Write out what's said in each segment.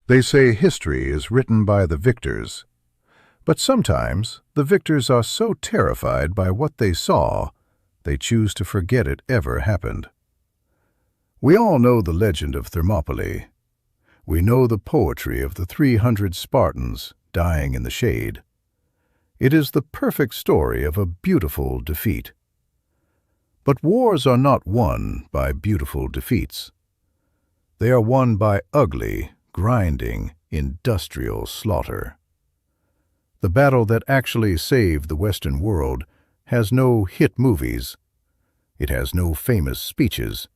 They say history is written by the victors, but sometimes the victors are so terrified by what they saw, they choose to forget it ever happened. We all know the legend of Thermopylae. We know the poetry of the 300 Spartans dying in the shade. It is the perfect story of a beautiful defeat. But wars are not won by beautiful defeats. They are won by ugly, grinding, industrial slaughter. The battle that actually saved the Western world has no hit movies. It has no famous speeches.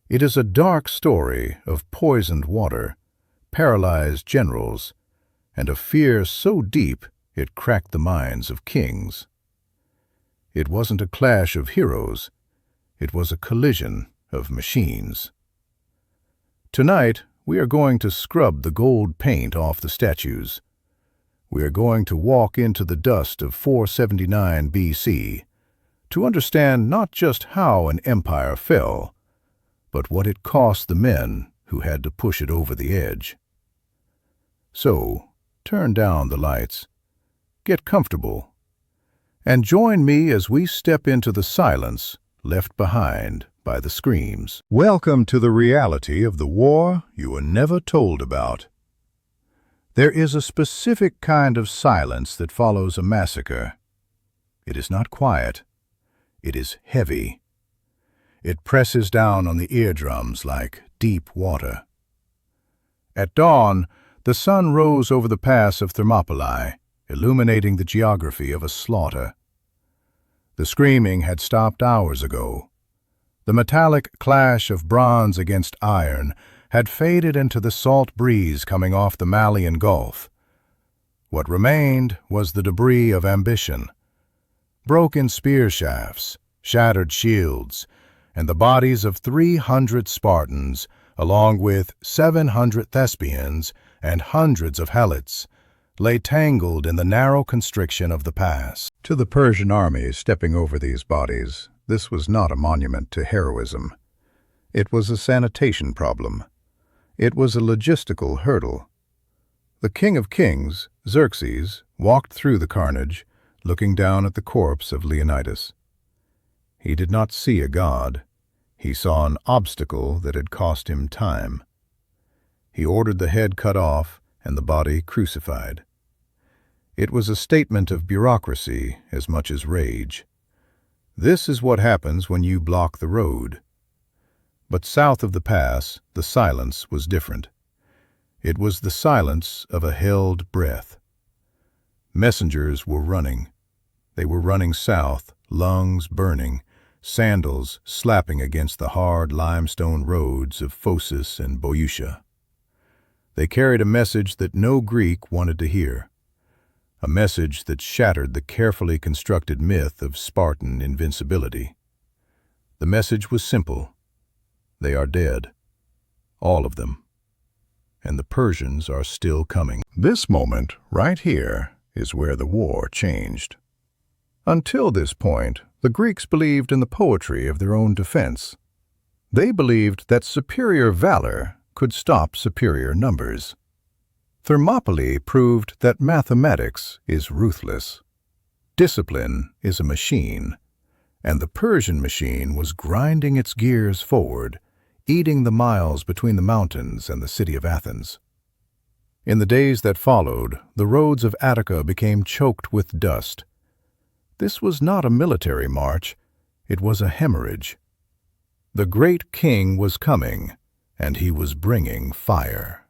It is a dark story of poisoned water, paralyzed generals, and a fear so deep it cracked the minds of kings. It wasn't a clash of heroes. It was a collision of machines. Tonight, we are going to scrub the gold paint off the statues. We are going to walk into the dust of 479 BC to understand not just how an empire fell, but what it cost the men who had to push it over the edge. So, turn down the lights, get comfortable, and join me as we step into the silence left behind by the screams. Welcome to the reality of the war you were never told about. There is a specific kind of silence that follows a massacre. It is not quiet. It is heavy. It presses down on the eardrums like deep water. At dawn, the sun rose over the pass of Thermopylae, illuminating the geography of a slaughter. The screaming had stopped hours ago. The metallic clash of bronze against iron had faded into the salt breeze coming off the Malian Gulf. What remained was the debris of ambition. Broken spear shafts, shattered shields, and the bodies of 300 Spartans, along with 700 Thespians and hundreds of Helots, lay tangled in the narrow constriction of the pass. To the Persian army stepping over these bodies, this was not a monument to heroism. It was a sanitation problem. It was a logistical hurdle. The King of Kings, Xerxes, walked through the carnage, looking down at the corpse of Leonidas. He did not see a god. He saw an obstacle that had cost him time. He ordered the head cut off and the body crucified. It was a statement of bureaucracy as much as rage. This is what happens when you block the road. But south of the pass, the silence was different. It was the silence of a held breath. Messengers were running. They were running south, lungs burning, sandals slapping against the hard limestone roads of Phocis and Boeotia. They carried a message that no Greek wanted to hear. A message that shattered the carefully constructed myth of Spartan invincibility. The message was simple. They are dead. All of them. And the Persians are still coming. This moment, right here, is where the war changed. Until this point, the Greeks believed in the poetry of their own defense. They believed that superior valor could stop superior numbers. Thermopylae proved that mathematics is ruthless. Discipline is a machine, and the Persian machine was grinding its gears forward, eating the miles between the mountains and the city of Athens. In the days that followed, the roads of Attica became choked with dust. This was not a military march, it was a hemorrhage. The great king was coming, and he was bringing fire.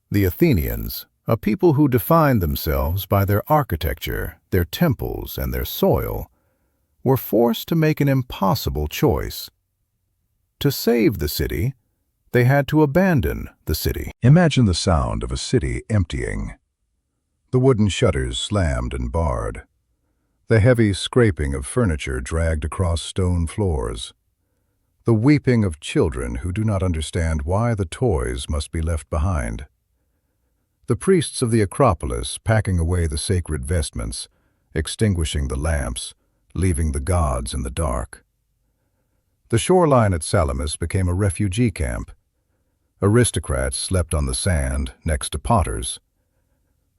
The Athenians, a people who defined themselves by their architecture, their temples, and their soil, were forced to make an impossible choice. To save the city, they had to abandon the city. Imagine the sound of a city emptying. The wooden shutters slammed and barred. The heavy scraping of furniture dragged across stone floors. The weeping of children who do not understand why the toys must be left behind. The priests of the Acropolis packing away the sacred vestments, extinguishing the lamps, leaving the gods in the dark. The shoreline at Salamis became a refugee camp. Aristocrats slept on the sand next to potters.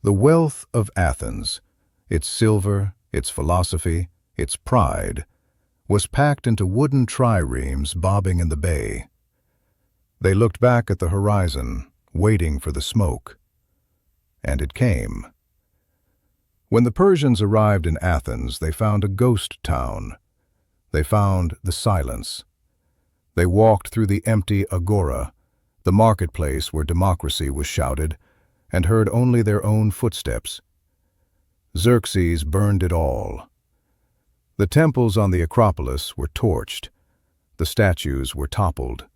The wealth of Athens, its silver, its philosophy, its pride, was packed into wooden triremes bobbing in the bay. They looked back at the horizon, waiting for the smoke. And it came. When the Persians arrived in Athens, they found a ghost town. They found the silence. They walked through the empty agora, the marketplace where democracy was shouted, and heard only their own footsteps. Xerxes burned it all. The temples on the Acropolis were torched. The statues were toppled.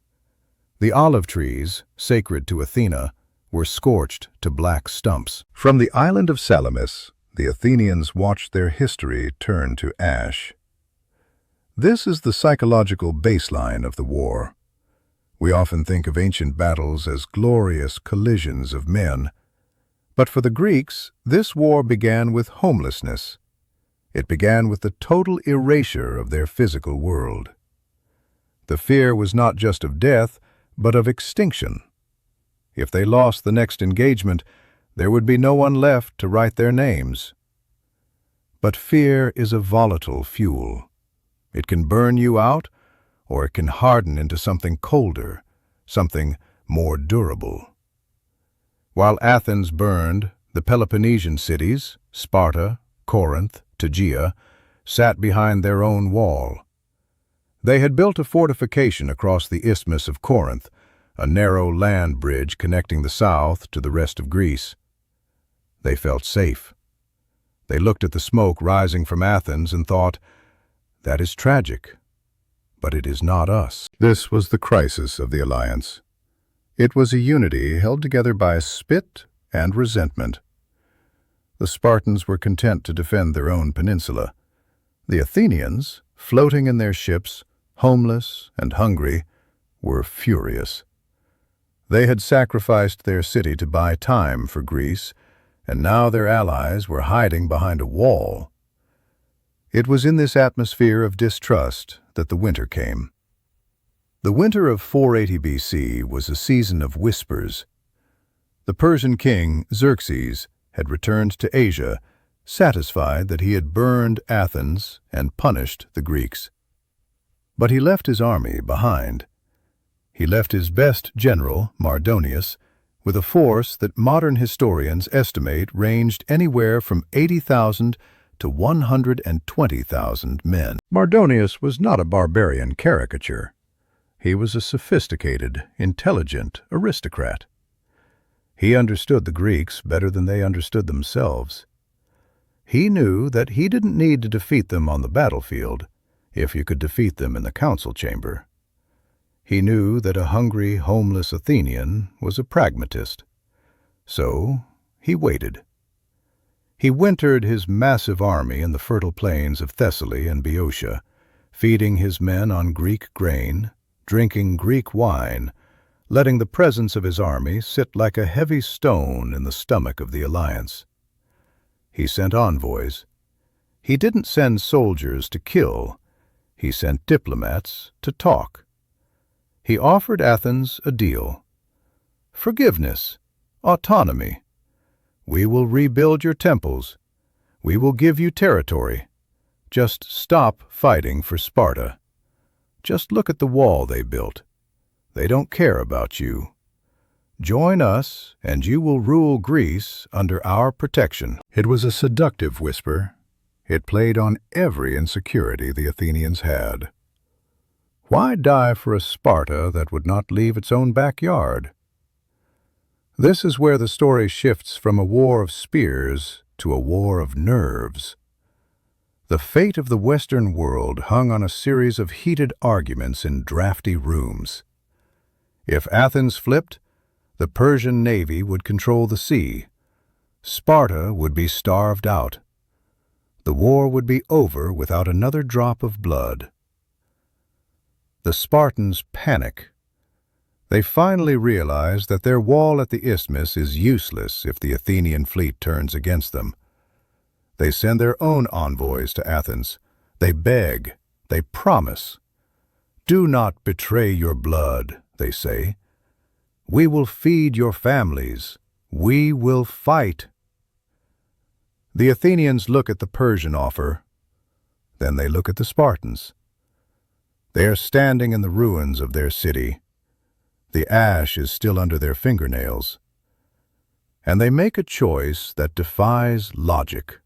The olive trees, sacred to Athena, were scorched to black stumps. From the island of Salamis, the Athenians watched their history turn to ash. This is the psychological baseline of the war. We often think of ancient battles as glorious collisions of men. But for the Greeks, this war began with homelessness. It began with the total erasure of their physical world. The fear was not just of death, but of extinction. If they lost the next engagement, there would be no one left to write their names. But fear is a volatile fuel. It can burn you out, or it can harden into something colder, something more durable. While Athens burned, the Peloponnesian cities, Sparta, Corinth, Tegea, sat behind their own wall. They had built a fortification across the Isthmus of Corinth, a narrow land bridge connecting the south to the rest of Greece. They felt safe. They looked at the smoke rising from Athens and thought, "That is tragic, but it is not us." This was the crisis of the alliance. It was a unity held together by spit and resentment. The Spartans were content to defend their own peninsula. The Athenians, floating in their ships, homeless and hungry, were furious. They had sacrificed their city to buy time for Greece, and now their allies were hiding behind a wall. It was in this atmosphere of distrust that the winter came. The winter of 480 BC was a season of whispers. The Persian king, Xerxes, had returned to Asia, satisfied that he had burned Athens and punished the Greeks. But he left his army behind. He left his best general, Mardonius, with a force that modern historians estimate ranged anywhere from 80,000 to 120,000 men. Mardonius was not a barbarian caricature. He was a sophisticated, intelligent aristocrat. He understood the Greeks better than they understood themselves. He knew that he didn't need to defeat them on the battlefield if you could defeat them in the council chamber. He knew that a hungry, homeless Athenian was a pragmatist. So he waited. He wintered his massive army in the fertile plains of Thessaly and Boeotia, feeding his men on Greek grain, drinking Greek wine, letting the presence of his army sit like a heavy stone in the stomach of the alliance. He sent envoys. He didn't send soldiers to kill. He sent diplomats to talk. He offered Athens a deal. Forgiveness, autonomy. We will rebuild your temples. We will give you territory. Just stop fighting for Sparta. Just look at the wall they built. They don't care about you. Join us, and you will rule Greece under our protection. It was a seductive whisper. It played on every insecurity the Athenians had. Why die for a Sparta that would not leave its own backyard? This is where the story shifts from a war of spears to a war of nerves. The fate of the Western world hung on a series of heated arguments in drafty rooms. If Athens flipped, the Persian navy would control the sea. Sparta would be starved out. The war would be over without another drop of blood. The Spartans panic. They finally realize that their wall at the isthmus is useless if the Athenian fleet turns against them. They send their own envoys to Athens. They beg. They promise. "Do not betray your blood," they say. We will feed your families. We will fight. The Athenians look at the Persian offer. Then they look at the Spartans. They are standing in the ruins of their city. The ash is still under their fingernails. And they make a choice that defies logic.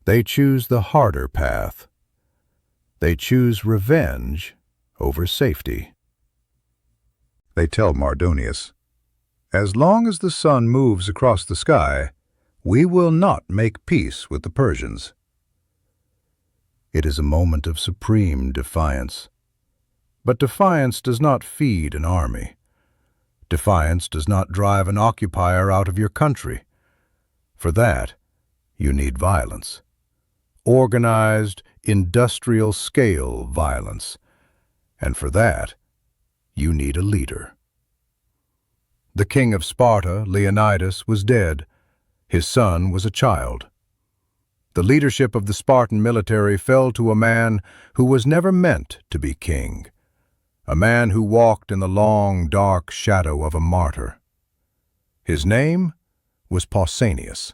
They choose the harder path. They choose revenge over safety. They tell Mardonius, "As long as the sun moves across the sky, we will not make peace with the Persians." It is a moment of supreme defiance. But defiance does not feed an army. Defiance does not drive an occupier out of your country. For that, you need violence. Organized, industrial-scale violence. And for that, you need a leader. The king of Sparta, Leonidas, was dead. His son was a child. The leadership of the Spartan military fell to a man who was never meant to be king, a man who walked in the long, dark shadow of a martyr. His name was Pausanias.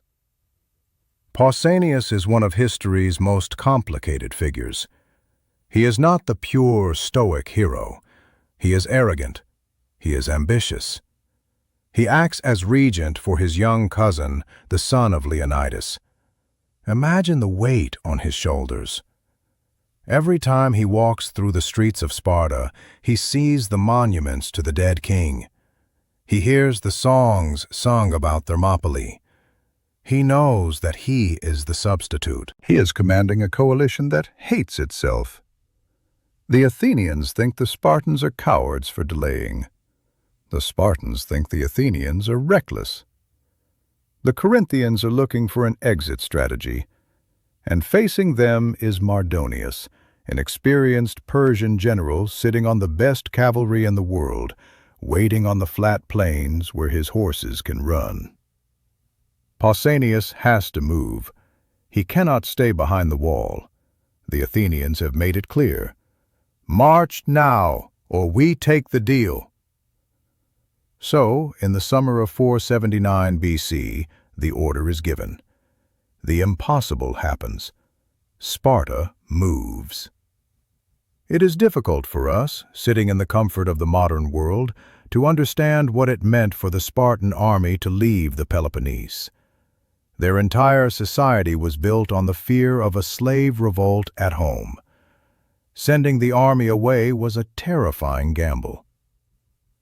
Pausanias is one of history's most complicated figures. He is not the pure stoic hero. He is arrogant. He is ambitious. He acts as regent for his young cousin, the son of Leonidas. Imagine the weight on his shoulders. Every time he walks through the streets of Sparta, he sees the monuments to the dead king. He hears the songs sung about Thermopylae. He knows that he is the substitute. He is commanding a coalition that hates itself. The Athenians think the Spartans are cowards for delaying. The Spartans think the Athenians are reckless. The Corinthians are looking for an exit strategy, and facing them is Mardonius, an experienced Persian general sitting on the best cavalry in the world, waiting on the flat plains where his horses can run. Pausanias has to move. He cannot stay behind the wall. The Athenians have made it clear. March now, or we take the deal. So, in the summer of 479 BC, the order is given. The impossible happens. Sparta moves. It is difficult for us, sitting in the comfort of the modern world, to understand what it meant for the Spartan army to leave the Peloponnese. Their entire society was built on the fear of a slave revolt at home. Sending the army away was a terrifying gamble.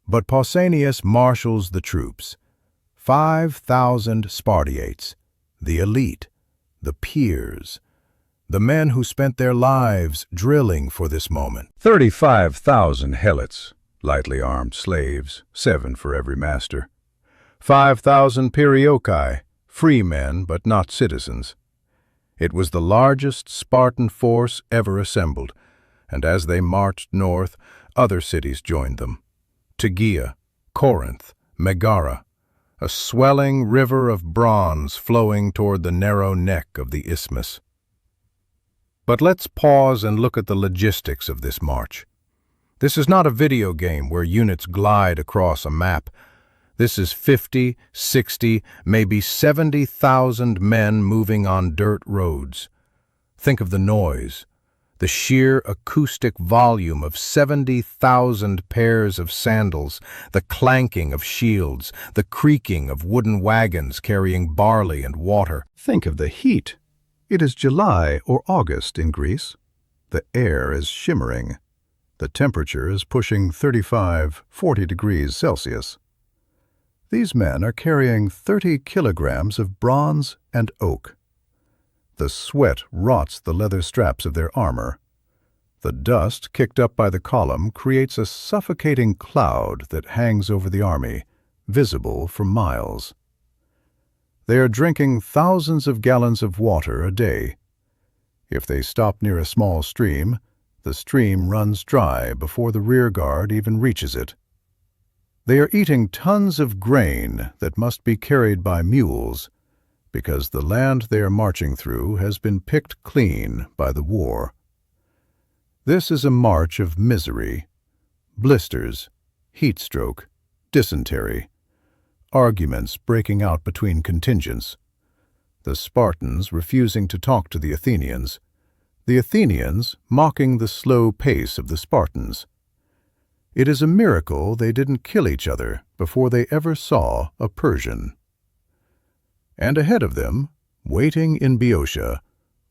But Pausanias marshals the troops. 5,000 Spartiates, the elite, the peers, the men who spent their lives drilling for this moment. 35,000 helots, lightly armed slaves, 7 for every master. 5,000 perioeci, free men but not citizens. It was the largest Spartan force ever assembled, and as they marched north, other cities joined them. Tegea, Corinth, Megara, a swelling river of bronze flowing toward the narrow neck of the isthmus. But let's pause and look at the logistics of this march. This is not a video game where units glide across a map. This is 50, 60, maybe 70,000 men moving on dirt roads. Think of the noise. The sheer acoustic volume of 70,000 pairs of sandals, the clanking of shields, the creaking of wooden wagons carrying barley and water. Think of the heat. It is July or August in Greece. The air is shimmering. The temperature is pushing 35, 40 degrees Celsius. These men are carrying 30 kilograms of bronze and oak. The sweat rots the leather straps of their armor. The dust kicked up by the column creates a suffocating cloud that hangs over the army, visible for miles. They are drinking thousands of gallons of water a day. If they stop near a small stream, the stream runs dry before the rear guard even reaches it. They are eating tons of grain that must be carried by mules, because the land they are marching through has been picked clean by the war. This is a march of misery, blisters, heat stroke, dysentery, arguments breaking out between contingents, the Spartans refusing to talk to the Athenians mocking the slow pace of the Spartans. It is a miracle they didn't kill each other before they ever saw a Persian. And ahead of them, waiting in Boeotia,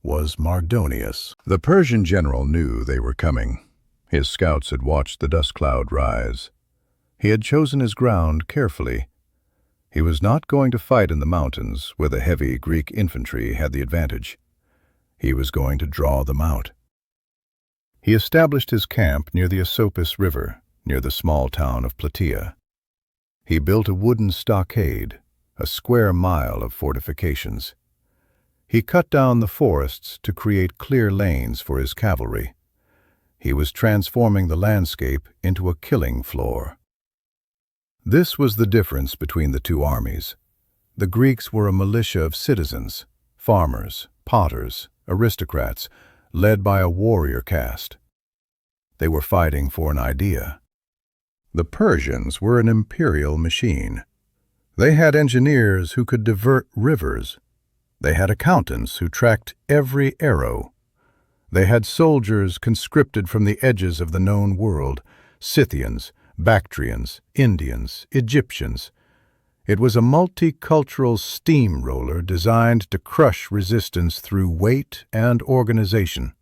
was Mardonius. The Persian general knew they were coming. His scouts had watched the dust cloud rise. He had chosen his ground carefully. He was not going to fight in the mountains, where the heavy Greek infantry had the advantage. He was going to draw them out. He established his camp near the Asopus River, near the small town of Plataea. He built a wooden stockade, a square mile of fortifications. He cut down the forests to create clear lanes for his cavalry. He was transforming the landscape into a killing floor. This was the difference between the two armies. The Greeks were a militia of citizens, farmers, potters, aristocrats, led by a warrior caste. They were fighting for an idea. The Persians were an imperial machine. They had engineers who could divert rivers. They had accountants who tracked every arrow. They had soldiers conscripted from the edges of the known world, Scythians, Bactrians, Indians, Egyptians. It was a multicultural steamroller designed to crush resistance through weight and organization.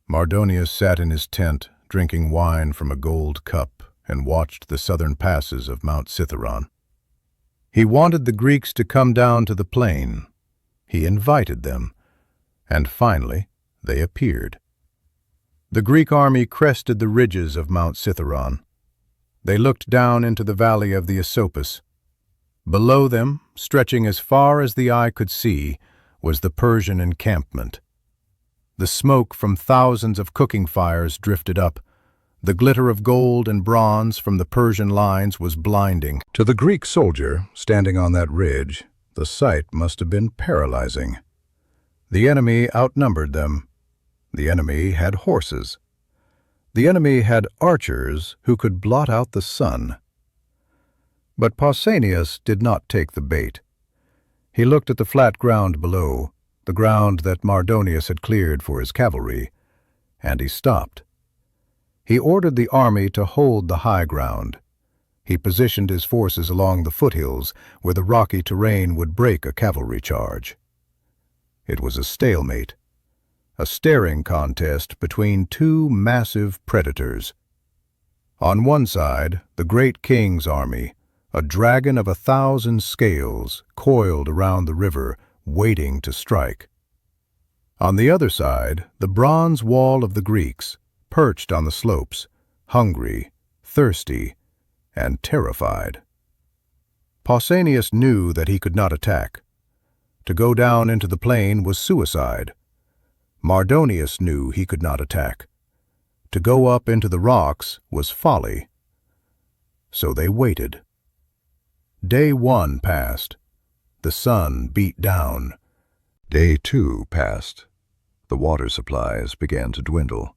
Mardonius sat in his tent, drinking wine from a gold cup, and watched the southern passes of Mount Cithaeron. He wanted the Greeks to come down to the plain. He invited them, and finally they appeared. The Greek army crested the ridges of Mount Cithaeron. They looked down into the valley of the Asopus. Below them, stretching as far as the eye could see, was the Persian encampment. The smoke from thousands of cooking fires drifted up. The glitter of gold and bronze from the Persian lines was blinding. To the Greek soldier, standing on that ridge, the sight must have been paralyzing. The enemy outnumbered them. The enemy had horses. The enemy had archers who could blot out the sun. But Pausanias did not take the bait. He looked at the flat ground below, the ground that Mardonius had cleared for his cavalry, and he stopped. He ordered the army to hold the high ground. He positioned his forces along the foothills where the rocky terrain would break a cavalry charge. It was a stalemate, a staring contest between two massive predators. On one side, the great king's army, a dragon of 1,000 scales, coiled around the river, waiting to strike. On the other side, the bronze wall of the Greeks, perched on the slopes, hungry, thirsty, and terrified. Pausanias knew that he could not attack. To go down into the plain was suicide. Mardonius knew he could not attack. To go up into the rocks was folly. So they waited. Day 1 passed. The sun beat down. Day 2 passed. The water supplies began to dwindle.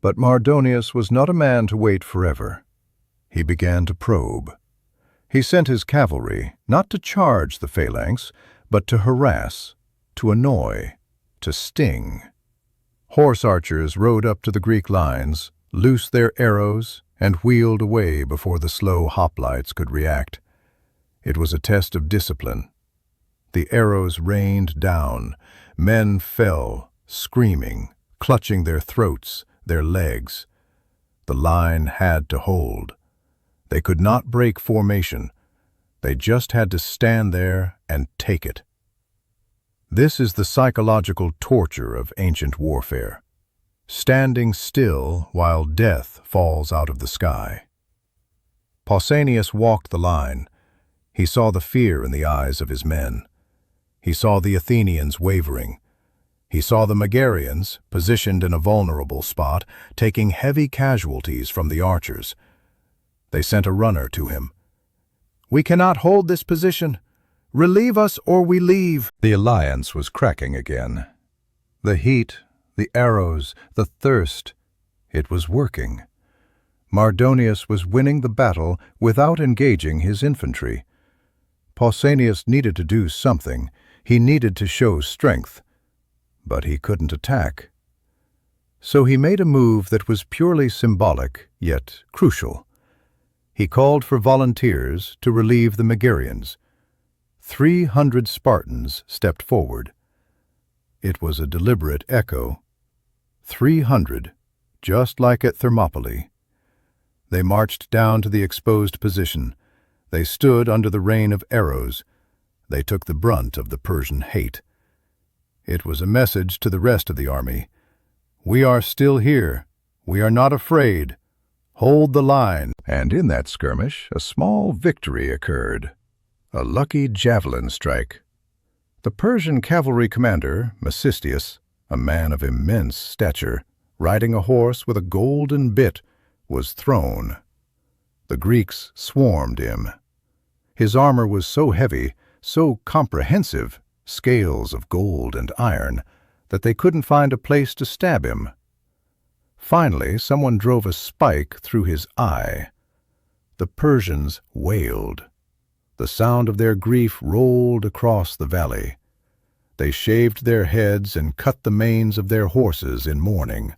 But Mardonius was not a man to wait forever. He began to probe. He sent his cavalry not to charge the phalanx, but to harass, to annoy, to sting. Horse archers rode up to the Greek lines, loosed their arrows, and wheeled away before the slow hoplites could react. It was a test of discipline. The arrows rained down. Men fell, screaming, clutching their throats, their legs. The line had to hold. They could not break formation. They just had to stand there and take it. This is the psychological torture of ancient warfare. Standing still while death falls out of the sky. Pausanias walked the line. He saw the fear in the eyes of his men. He saw the Athenians wavering. He saw the Megarians, positioned in a vulnerable spot, taking heavy casualties from the archers. They sent a runner to him. "We cannot hold this position. Relieve us or we leave." The alliance was cracking again. The heat, the arrows, the thirst, it was working. Mardonius was winning the battle without engaging his infantry. Pausanias needed to do something. He needed to show strength, but he couldn't attack. So he made a move that was purely symbolic, yet crucial. He called for volunteers to relieve the Megarians. 300 Spartans stepped forward. It was a deliberate echo. 300, just like at Thermopylae. They marched down to the exposed position. They stood under the rain of arrows. They took the brunt of the Persian hate. It was a message to the rest of the army. We are still here. We are not afraid. Hold the line. And in that skirmish, a small victory occurred. A lucky javelin strike. The Persian cavalry commander, Mecistius, a man of immense stature, riding a horse with a golden bit, was thrown. The Greeks swarmed him. His armor was so heavy, so comprehensive, scales of gold and iron, that they couldn't find a place to stab him. Finally, someone drove a spike through his eye. The Persians wailed. The sound of their grief rolled across the valley. They shaved their heads and cut the manes of their horses in mourning.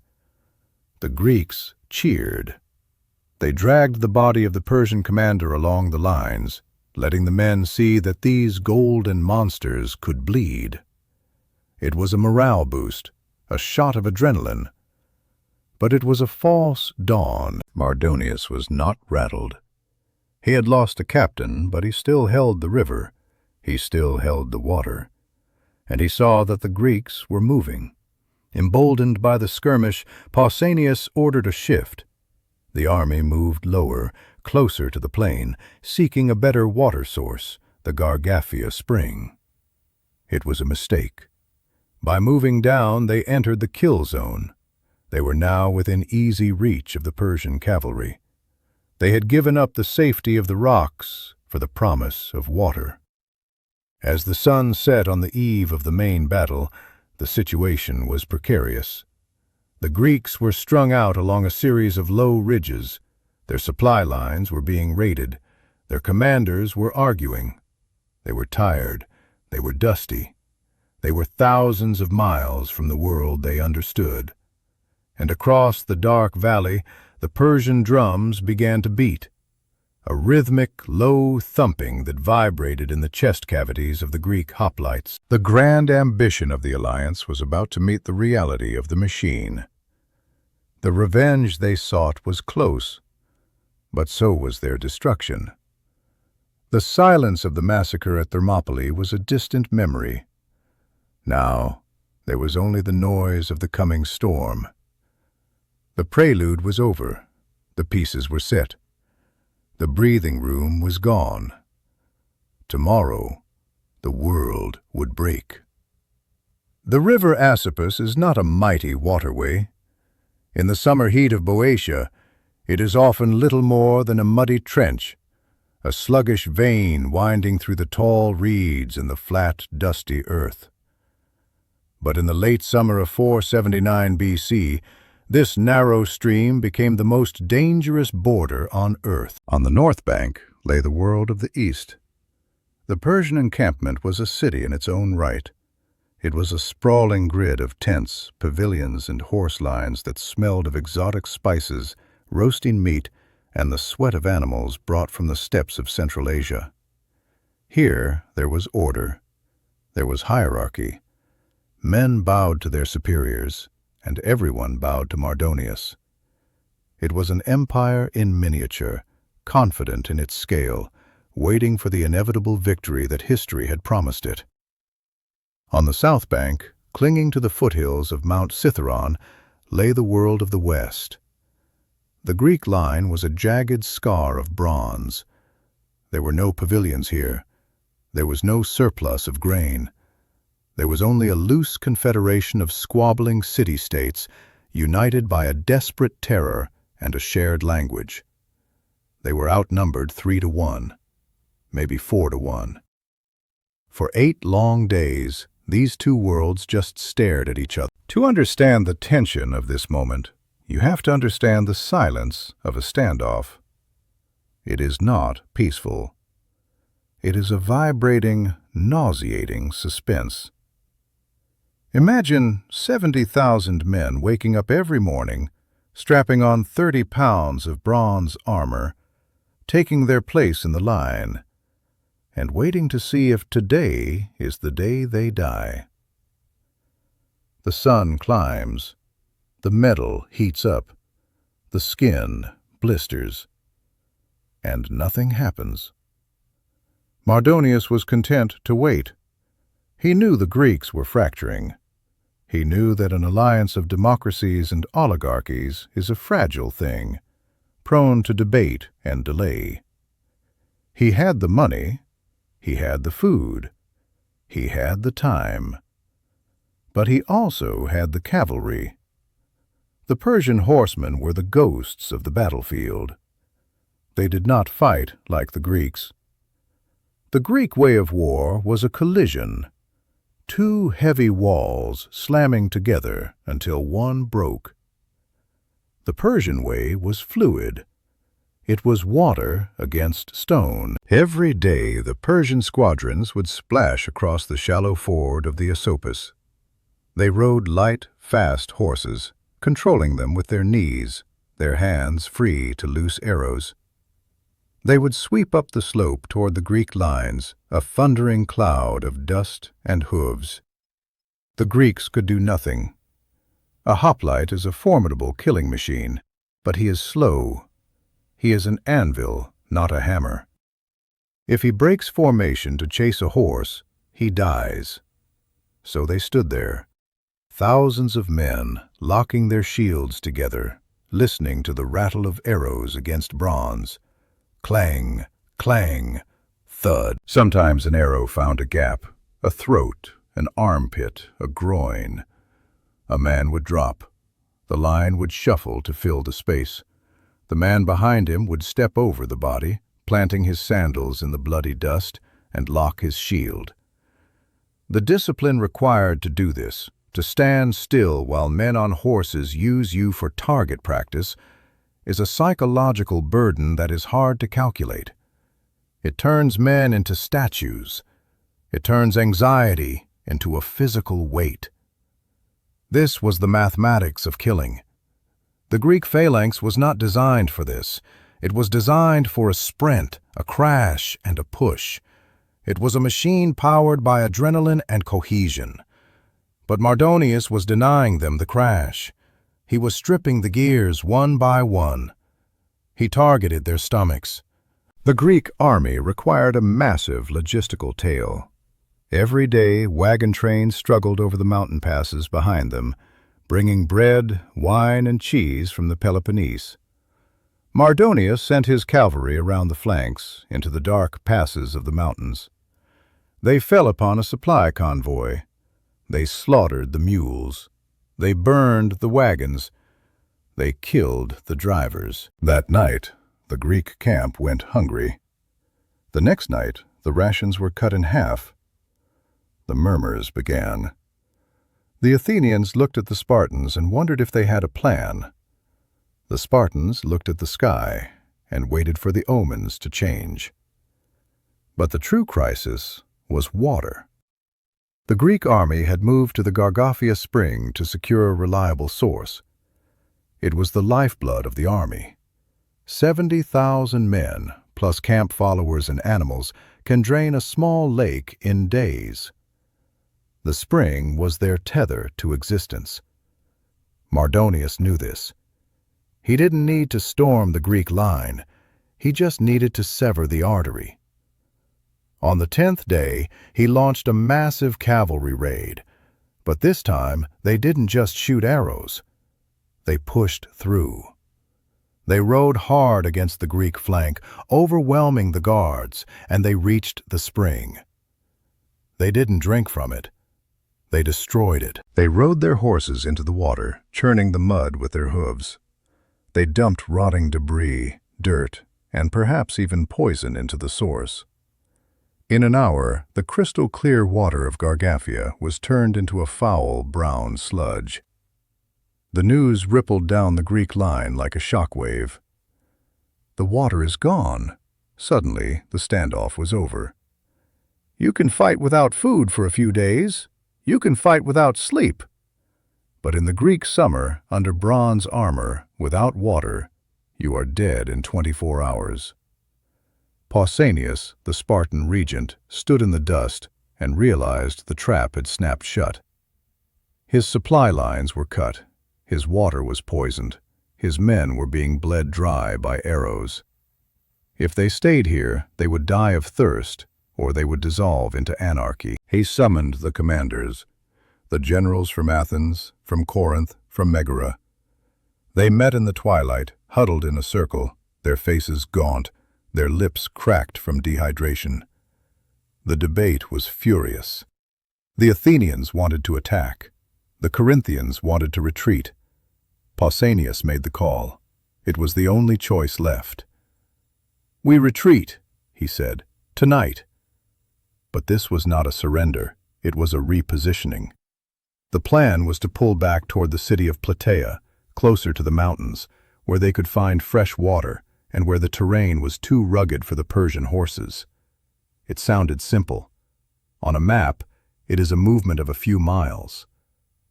The Greeks cheered. They dragged the body of the Persian commander along the lines, letting the men see that these golden monsters could bleed. It was a morale boost, a shot of adrenaline. But it was a false dawn. Mardonius was not rattled. He had lost a captain, but he still held the river. He still held the water. And he saw that the Greeks were moving. Emboldened by the skirmish, Pausanias ordered a shift. The army moved lower, closer to the plain, seeking a better water source, the Gargaphia spring. It was a mistake. By moving down, they entered the kill zone. They were now within easy reach of the Persian cavalry. They had given up the safety of the rocks for the promise of water. As the sun set on the eve of the main battle, the situation was precarious. The Greeks were strung out along a series of low ridges. Their supply lines were being raided. Their commanders were arguing. They were tired. They were dusty. They were thousands of miles from the world they understood. And across the dark valley, the Persian drums began to beat. A rhythmic, low thumping that vibrated in the chest cavities of the Greek hoplites. The grand ambition of the alliance was about to meet the reality of the machine. The revenge they sought was close, but so was their destruction. The silence of the massacre at Thermopylae was a distant memory. Now, there was only the noise of the coming storm. The prelude was over. The pieces were set. The breathing room was gone. Tomorrow, the world would break. The river Asopus is not a mighty waterway. In the summer heat of Boeotia, it is often little more than a muddy trench, a sluggish vein winding through the tall reeds and the flat, dusty earth. But in the late summer of 479 BC, this narrow stream became the most dangerous border on earth. On the north bank lay the world of the east. The Persian encampment was a city in its own right. It was a sprawling grid of tents, pavilions, and horse lines that smelled of exotic spices, roasting meat, and the sweat of animals brought from the steppes of Central Asia. Here there was order. There was hierarchy. Men bowed to their superiors, and everyone bowed to Mardonius. It was an empire in miniature, confident in its scale, waiting for the inevitable victory that history had promised it. On the south bank, clinging to the foothills of Mount Cithaeron, lay the world of the west. The Greek line was a jagged scar of bronze. There were no pavilions here. There was no surplus of grain. There was only a loose confederation of squabbling city-states, united by a desperate terror and a shared language. They were outnumbered 3-1, maybe 4-1. For 8 long days, these two worlds just stared at each other. To understand the tension of this moment, You have to understand the silence of a standoff. It is not peaceful. It is a vibrating, nauseating suspense. Imagine 70,000 men waking up every morning, strapping on 30 pounds of bronze armor, taking their place in the line, and waiting to see if today is the day they die. The sun climbs, the metal heats up, the skin blisters, and nothing happens. Mardonius was content to wait. He knew the Greeks were fracturing. He knew that an alliance of democracies and oligarchies is a fragile thing, prone to debate and delay. He had the money, he had the food, he had the time. But he also had the cavalry. The Persian horsemen were the ghosts of the battlefield. They did not fight like the Greeks. The Greek way of war was a collision, two heavy walls slamming together until one broke. The Persian way was fluid. It was water against stone. Every day the Persian squadrons would splash across the shallow ford of the Asopus. They rode light, fast horses, controlling them with their knees, their hands free to loose arrows. They would sweep up the slope toward the Greek lines, a thundering cloud of dust and hooves. The Greeks could do nothing. A hoplite is a formidable killing machine, but he is slow. He is an anvil, not a hammer. If he breaks formation to chase a horse, he dies. So they stood there, thousands of men locking their shields together, listening to the rattle of arrows against bronze. Clang, clang, thud. Sometimes an arrow found a gap, a throat, an armpit, a groin. A man would drop. The line would shuffle to fill the space. The man behind him would step over the body, planting his sandals in the bloody dust, and lock his shield. The discipline required to do this, to stand still while men on horses use you for target practice, is a psychological burden that is hard to calculate. It turns men into statues. It turns anxiety into a physical weight. This was the mathematics of killing. The Greek phalanx was not designed for this. It was designed for a sprint, a crash, and a push. It was a machine powered by adrenaline and cohesion. But Mardonius was denying them the crash. He was stripping the gears one by one. He targeted their stomachs. The Greek army required a massive logistical tale. Every day, wagon trains struggled over the mountain passes behind them, bringing bread, wine, and cheese from the Peloponnese. Mardonius sent his cavalry around the flanks into the dark passes of the mountains. They fell upon a supply convoy. They slaughtered the mules. They burned the wagons. They killed the drivers. That night, the Greek camp went hungry. The next night, the rations were cut in half. The murmurs began. The Athenians looked at the Spartans and wondered if they had a plan. The Spartans looked at the sky and waited for the omens to change. But the true crisis was water. The Greek army had moved to the Gargaphia spring to secure a reliable source. It was the lifeblood of the army. 70,000 men, plus camp followers and animals, can drain a small lake in days. The spring was their tether to existence. Mardonius knew this. He didn't need to storm the Greek line. He just needed to sever the artery. On the 10th day, he launched a massive cavalry raid. But this time, they didn't just shoot arrows. They pushed through. They rode hard against the Greek flank, overwhelming the guards, and they reached the spring. They didn't drink from it. They destroyed it. They rode their horses into the water, churning the mud with their hooves. They dumped rotting debris, dirt, and perhaps even poison into the source. In an hour, the crystal-clear water of Gargaphia was turned into a foul brown sludge. The news rippled down the Greek line like a shockwave. The water is gone. Suddenly, the standoff was over. You can fight without food for a few days. You can fight without sleep. But in the Greek summer, under bronze armor, without water, you are dead in 24 hours. Pausanias, the Spartan regent, stood in the dust and realized the trap had snapped shut. His supply lines were cut. His water was poisoned. His men were being bled dry by arrows. If they stayed here, they would die of thirst, or they would dissolve into anarchy. He summoned the commanders, the generals from Athens, from Corinth, from Megara. They met in the twilight, huddled in a circle, their faces gaunt, their lips cracked from dehydration. The debate was furious. The Athenians wanted to attack. The Corinthians wanted to retreat. Pausanias made the call. It was the only choice left. "We retreat," he said, "tonight." But this was not a surrender. It was a repositioning. The plan was to pull back toward the city of Plataea, closer to the mountains, where they could find fresh water and where the terrain was too rugged for the Persian horses. It sounded simple. On a map, it is a movement of a few miles.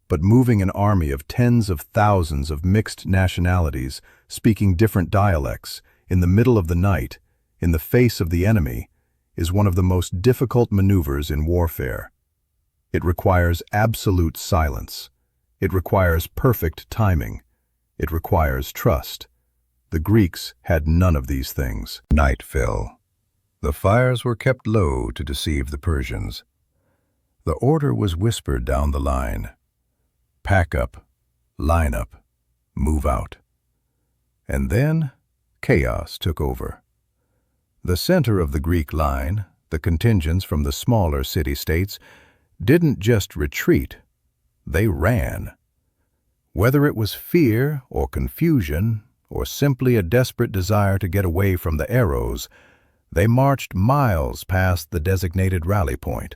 But moving an army of tens of thousands of mixed nationalities, speaking different dialects, in the middle of the night, in the face of the enemy, is one of the most difficult maneuvers in warfare. It requires absolute silence. It requires perfect timing. It requires trust. The Greeks had none of these things. Night fell. The fires were kept low to deceive the Persians. The order was whispered down the line. Pack up, line up, move out. And then chaos took over. The center of the Greek line, the contingents from the smaller city-states, didn't just retreat, they ran. Whether it was fear or confusion or simply a desperate desire to get away from the arrows, they marched miles past the designated rally point.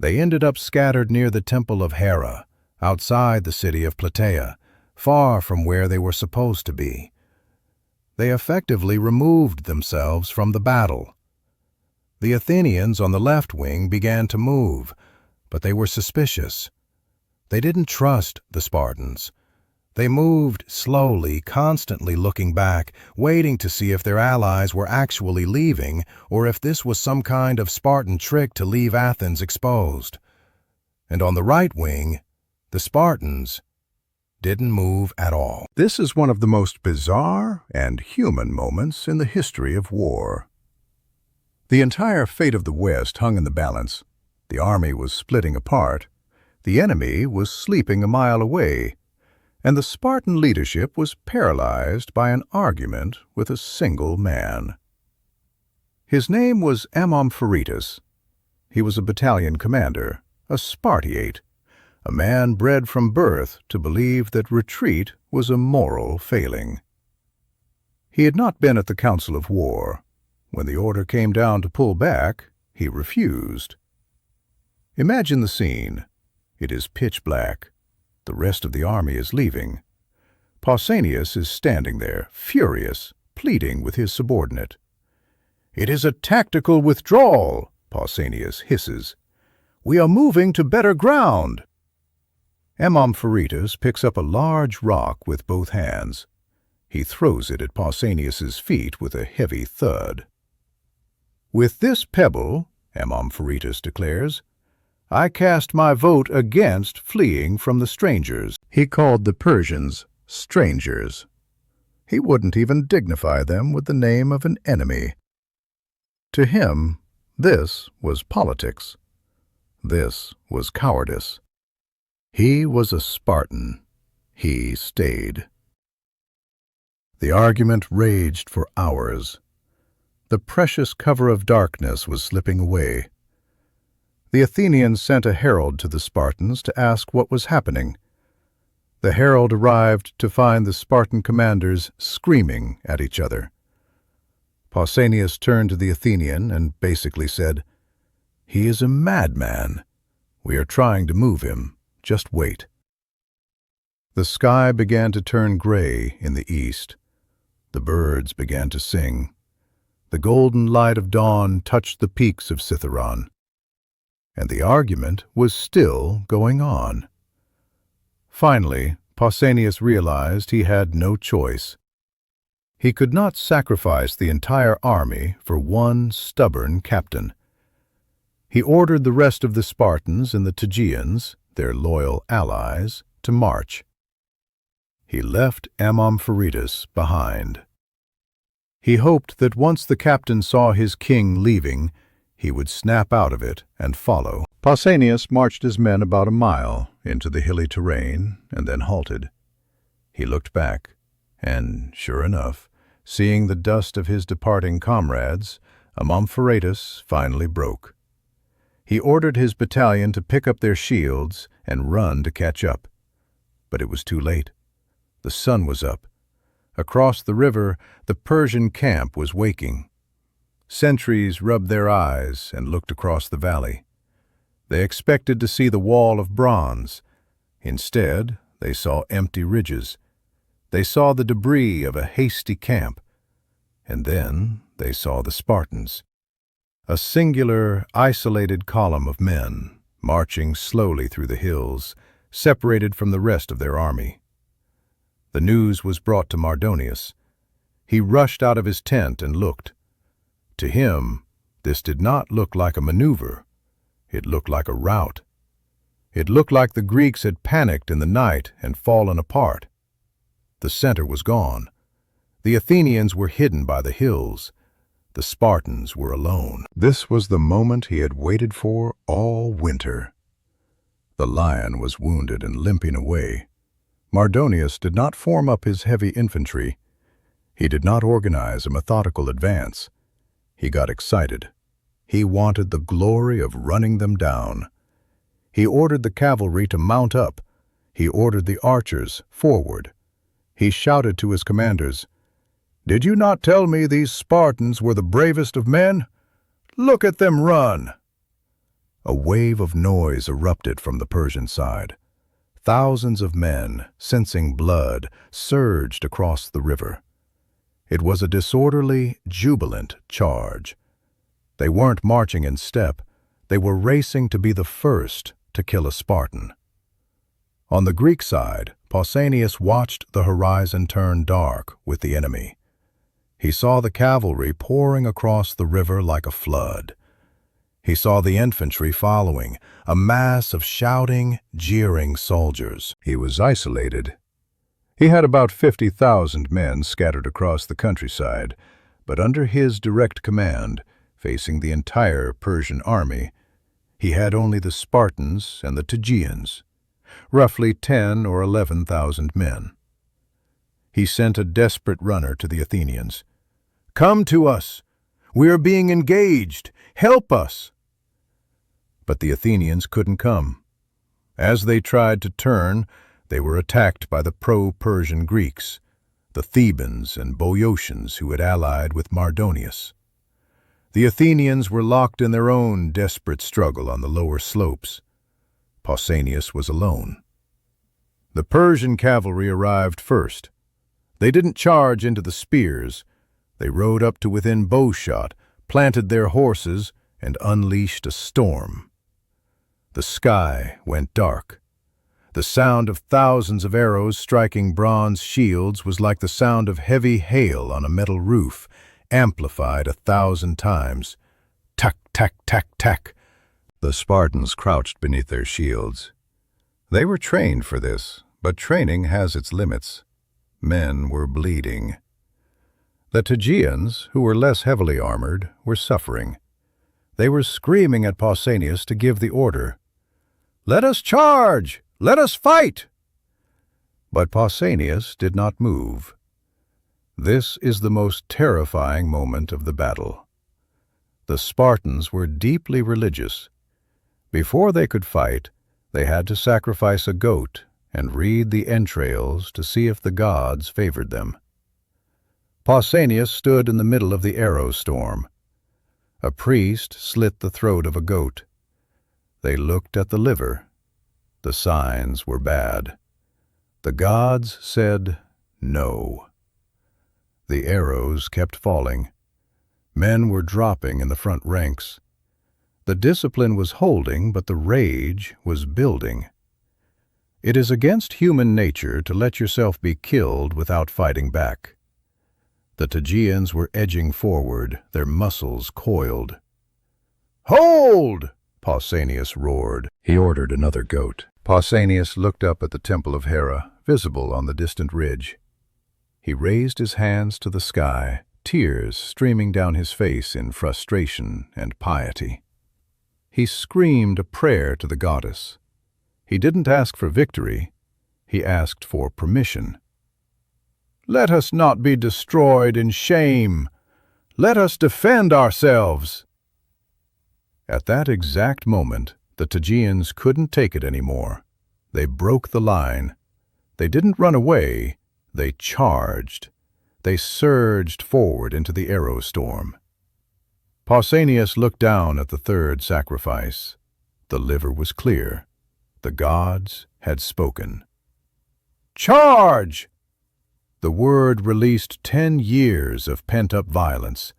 They ended up scattered near the temple of Hera, outside the city of Plataea, far from where they were supposed to be. They effectively removed themselves from the battle. The Athenians on the left wing began to move, but they were suspicious. They didn't trust the Spartans. They moved slowly, constantly looking back, waiting to see if their allies were actually leaving or if this was some kind of Spartan trick to leave Athens exposed. And on the right wing, the Spartans didn't move at all. This is one of the most bizarre and human moments in the history of war. The entire fate of the West hung in the balance. The army was splitting apart. The enemy was sleeping a mile away. And the Spartan leadership was paralyzed by an argument with a single man. His name was Amompharitus. He was a battalion commander, a Spartiate, a man bred from birth to believe that retreat was a moral failing. He had not been at the council of war. When the order came down to pull back, he refused. Imagine the scene. It is pitch black. The rest of the army is leaving. Pausanias is standing there, furious, pleading with his subordinate. "It is a tactical withdrawal," Pausanias hisses. "We are moving to better ground." Amompharitus picks up a large rock with both hands. He throws it at Pausanias's feet with a heavy thud. "With this pebble," Amompharitus declares, "I cast my vote against fleeing from the strangers." He called the Persians strangers. He wouldn't even dignify them with the name of an enemy. To him, this was politics. This was cowardice. He was a Spartan. He stayed. The argument raged for hours. The precious cover of darkness was slipping away. The Athenians sent a herald to the Spartans to ask what was happening. The herald arrived to find the Spartan commanders screaming at each other. Pausanias turned to the Athenian and basically said, "He is a madman. We are trying to move him. Just wait." The sky began to turn gray in the east. The birds began to sing. The golden light of dawn touched the peaks of Cithaeron. And the argument was still going on. Finally, Pausanias realized he had no choice. He could not sacrifice the entire army for one stubborn captain. He ordered the rest of the Spartans and the Tegeans, their loyal allies, to march. He left Amompharetus behind. He hoped that once the captain saw his king leaving, he would snap out of it and follow. Pausanias marched his men about a mile into the hilly terrain and then halted. He looked back, and, sure enough, seeing the dust of his departing comrades, Amompharetus finally broke. He ordered his battalion to pick up their shields and run to catch up. But it was too late. The sun was up. Across the river, the Persian camp was waking. Sentries rubbed their eyes and looked across the valley. They expected to see the wall of bronze. Instead, they saw empty ridges. They saw the debris of a hasty camp. And then they saw the Spartans. A singular, isolated column of men, marching slowly through the hills, separated from the rest of their army. The news was brought to Mardonius. He rushed out of his tent and looked. To him, this did not look like a maneuver. It looked like a rout. It looked like the Greeks had panicked in the night and fallen apart. The center was gone. The Athenians were hidden by the hills. The Spartans were alone. This was the moment he had waited for all winter. The lion was wounded and limping away. Mardonius did not form up his heavy infantry. He did not organize a methodical advance. He got excited. He wanted the glory of running them down. He ordered the cavalry to mount up. He ordered the archers forward. He shouted to his commanders, "Did you not tell me these Spartans were the bravest of men? Look at them run!" A wave of noise erupted from the Persian side. Thousands of men, sensing blood, surged across the river. It was a disorderly, jubilant charge. They weren't marching in step. They were racing to be the first to kill a Spartan. On the Greek side, Pausanias watched the horizon turn dark with the enemy. He saw the cavalry pouring across the river like a flood. He saw the infantry following, a mass of shouting, jeering soldiers. He was isolated. He had about 50,000 men scattered across the countryside, but under his direct command, facing the entire Persian army, he had only the Spartans and the Tegeans, roughly 10 or 11,000 men. He sent a desperate runner to the Athenians. "Come to us! We are being engaged! Help us!" But the Athenians couldn't come. As they tried to turn, they were attacked by the pro-Persian Greeks, the Thebans and Boeotians who had allied with Mardonius. The Athenians were locked in their own desperate struggle on the lower slopes. Pausanias was alone. The Persian cavalry arrived first. They didn't charge into the spears. They rode up to within bowshot, planted their horses, and unleashed a storm. The sky went dark. The sound of thousands of arrows striking bronze shields was like the sound of heavy hail on a metal roof, amplified 1,000 times. Tack, tack, tack, tack. The Spartans crouched beneath their shields. They were trained for this, but training has its limits. Men were bleeding. The Tegeans, who were less heavily armored, were suffering. They were screaming at Pausanias to give the order, "Let us charge! Let us fight!" But Pausanias did not move. This is the most terrifying moment of the battle. The Spartans were deeply religious. Before they could fight, they had to sacrifice a goat and read the entrails to see if the gods favored them. Pausanias stood in the middle of the arrow storm. A priest slit the throat of a goat. They looked at the liver. The signs were bad. The gods said no. The arrows kept falling. Men were dropping in the front ranks. The discipline was holding, but the rage was building. It is against human nature to let yourself be killed without fighting back. The Tegeans were edging forward, their muscles coiled. "Hold!" Pausanias roared. He ordered another goat. Pausanias looked up at the temple of Hera, visible on the distant ridge. He raised his hands to the sky, tears streaming down his face in frustration and piety. He screamed a prayer to the goddess. He didn't ask for victory, he asked for permission. "Let us not be destroyed in shame. Let us defend ourselves." At that exact moment, the Tegeans couldn't take it anymore. They broke the line. They didn't run away, they charged. They surged forward into the arrow storm. Pausanias looked down at the third sacrifice. The liver was clear. The gods had spoken. "Charge!" The word released 10 years of pent-up violence.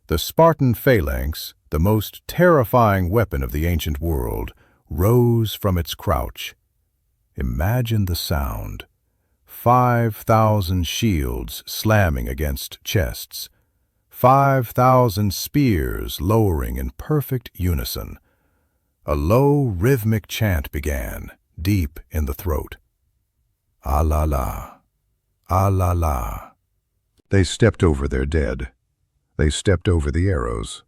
The Spartan phalanx, the most terrifying weapon of the ancient world, rose from its crouch. Imagine the sound. 5,000 shields slamming against chests. 5,000 spears lowering in perfect unison. A low, rhythmic chant began, deep in the throat. Ah-la-la, ah-la-la. They stepped over their dead. They stepped over the arrows.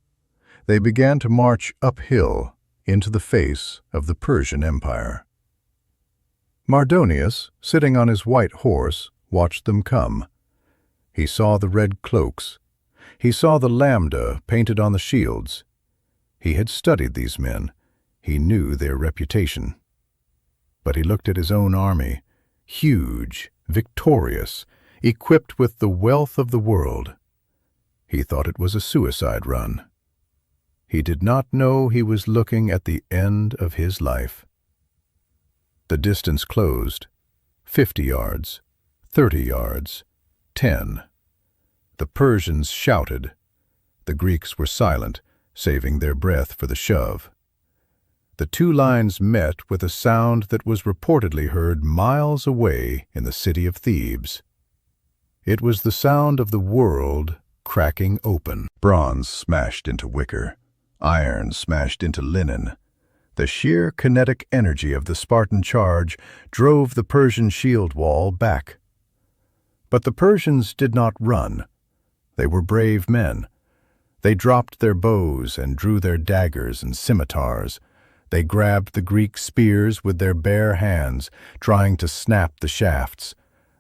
They began to march uphill into the face of the Persian Empire. Mardonius, sitting on his white horse, watched them come. He saw the red cloaks. He saw the lambda painted on the shields. He had studied these men. He knew their reputation. But he looked at his own army, huge, victorious, equipped with the wealth of the world. He thought it was a suicide run. He did not know he was looking at the end of his life. The distance closed. 50 yards, 30 yards, 10. The Persians shouted. The Greeks were silent, saving their breath for the shove. The two lines met with a sound that was reportedly heard miles away in the city of Thebes. It was the sound of the world cracking open. Bronze smashed into wicker, iron smashed into linen. The sheer kinetic energy of the Spartan charge drove the Persian shield wall back. But the Persians did not run. They were brave men. They dropped their bows and drew their daggers and scimitars. They grabbed the Greek spears with their bare hands, trying to snap the shafts.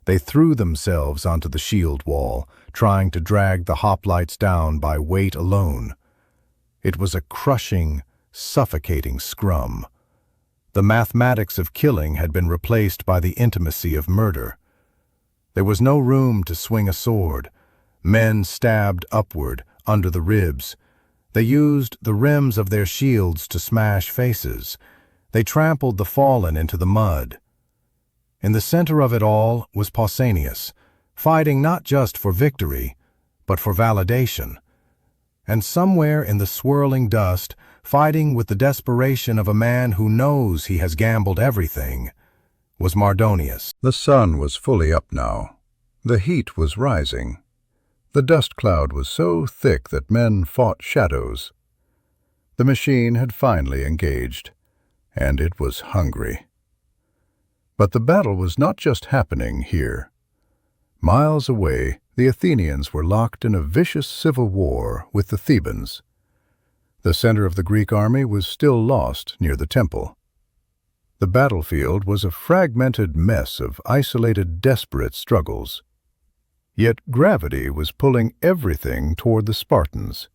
They threw themselves onto the shield wall, trying to drag the hoplites down by weight alone. It was a crushing, suffocating scrum. The mathematics of killing had been replaced by the intimacy of murder. There was no room to swing a sword. Men stabbed upward, under the ribs. They used the rims of their shields to smash faces. They trampled the fallen into the mud. In the center of it all was Pausanias, fighting not just for victory, but for validation. And somewhere in the swirling dust, fighting with the desperation of a man who knows he has gambled everything, was Mardonius. The sun was fully up now. The heat was rising. The dust cloud was so thick that men fought shadows. The machine had finally engaged, and it was hungry. But the battle was not just happening here. Miles away, the Athenians were locked in a vicious civil war with the Thebans. The center of the Greek army was still lost near the temple. The battlefield was a fragmented mess of isolated, desperate struggles. Yet gravity was pulling everything toward the Spartans.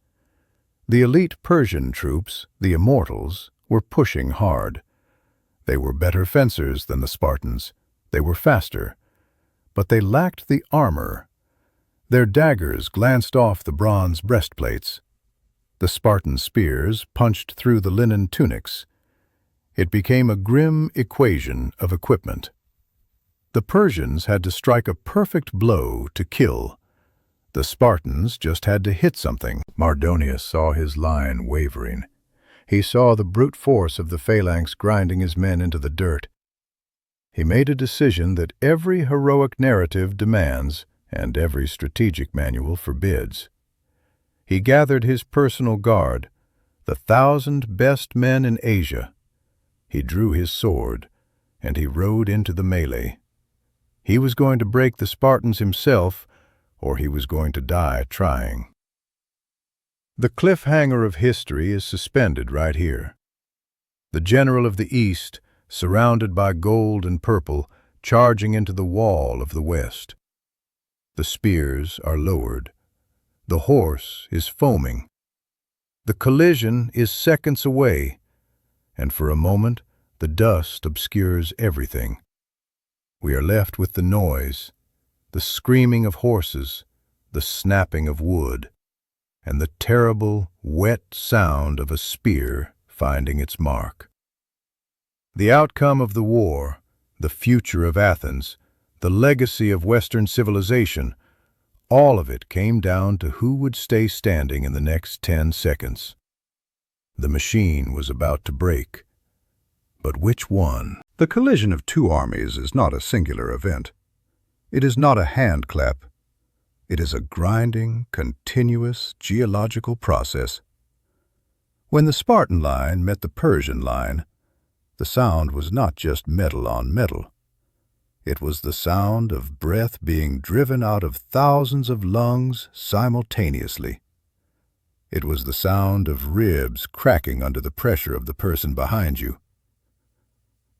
The elite Persian troops, the Immortals, were pushing hard. They were better fencers than the Spartans. They were faster. But they lacked the armor. Their daggers glanced off the bronze breastplates. The Spartan spears punched through the linen tunics. It became a grim equation of equipment. The Persians had to strike a perfect blow to kill. The Spartans just had to hit something. Mardonius saw his line wavering. He saw the brute force of the phalanx grinding his men into the dirt. He made a decision that every heroic narrative demands and every strategic manual forbids. He gathered his personal guard, the 1,000 best men in Asia. He drew his sword, and he rode into the melee. He was going to break the Spartans himself, or he was going to die trying. The cliffhanger of history is suspended right here. The general of the East, surrounded by gold and purple, charging into the wall of the West. The spears are lowered. The horse is foaming. The collision is seconds away, and for a moment the dust obscures everything. We are left with the noise, the screaming of horses, the snapping of wood, and the terrible, wet sound of a spear finding its mark. The outcome of the war, the future of Athens, the legacy of Western civilization, all of it came down to who would stay standing in the next 10 seconds. The machine was about to break. But which one? The collision of two armies is not a singular event. It is not a hand clap. It is a grinding, continuous geological process. When the Spartan line met the Persian line, the sound was not just metal on metal. It was the sound of breath being driven out of thousands of lungs simultaneously. It was the sound of ribs cracking under the pressure of the person behind you.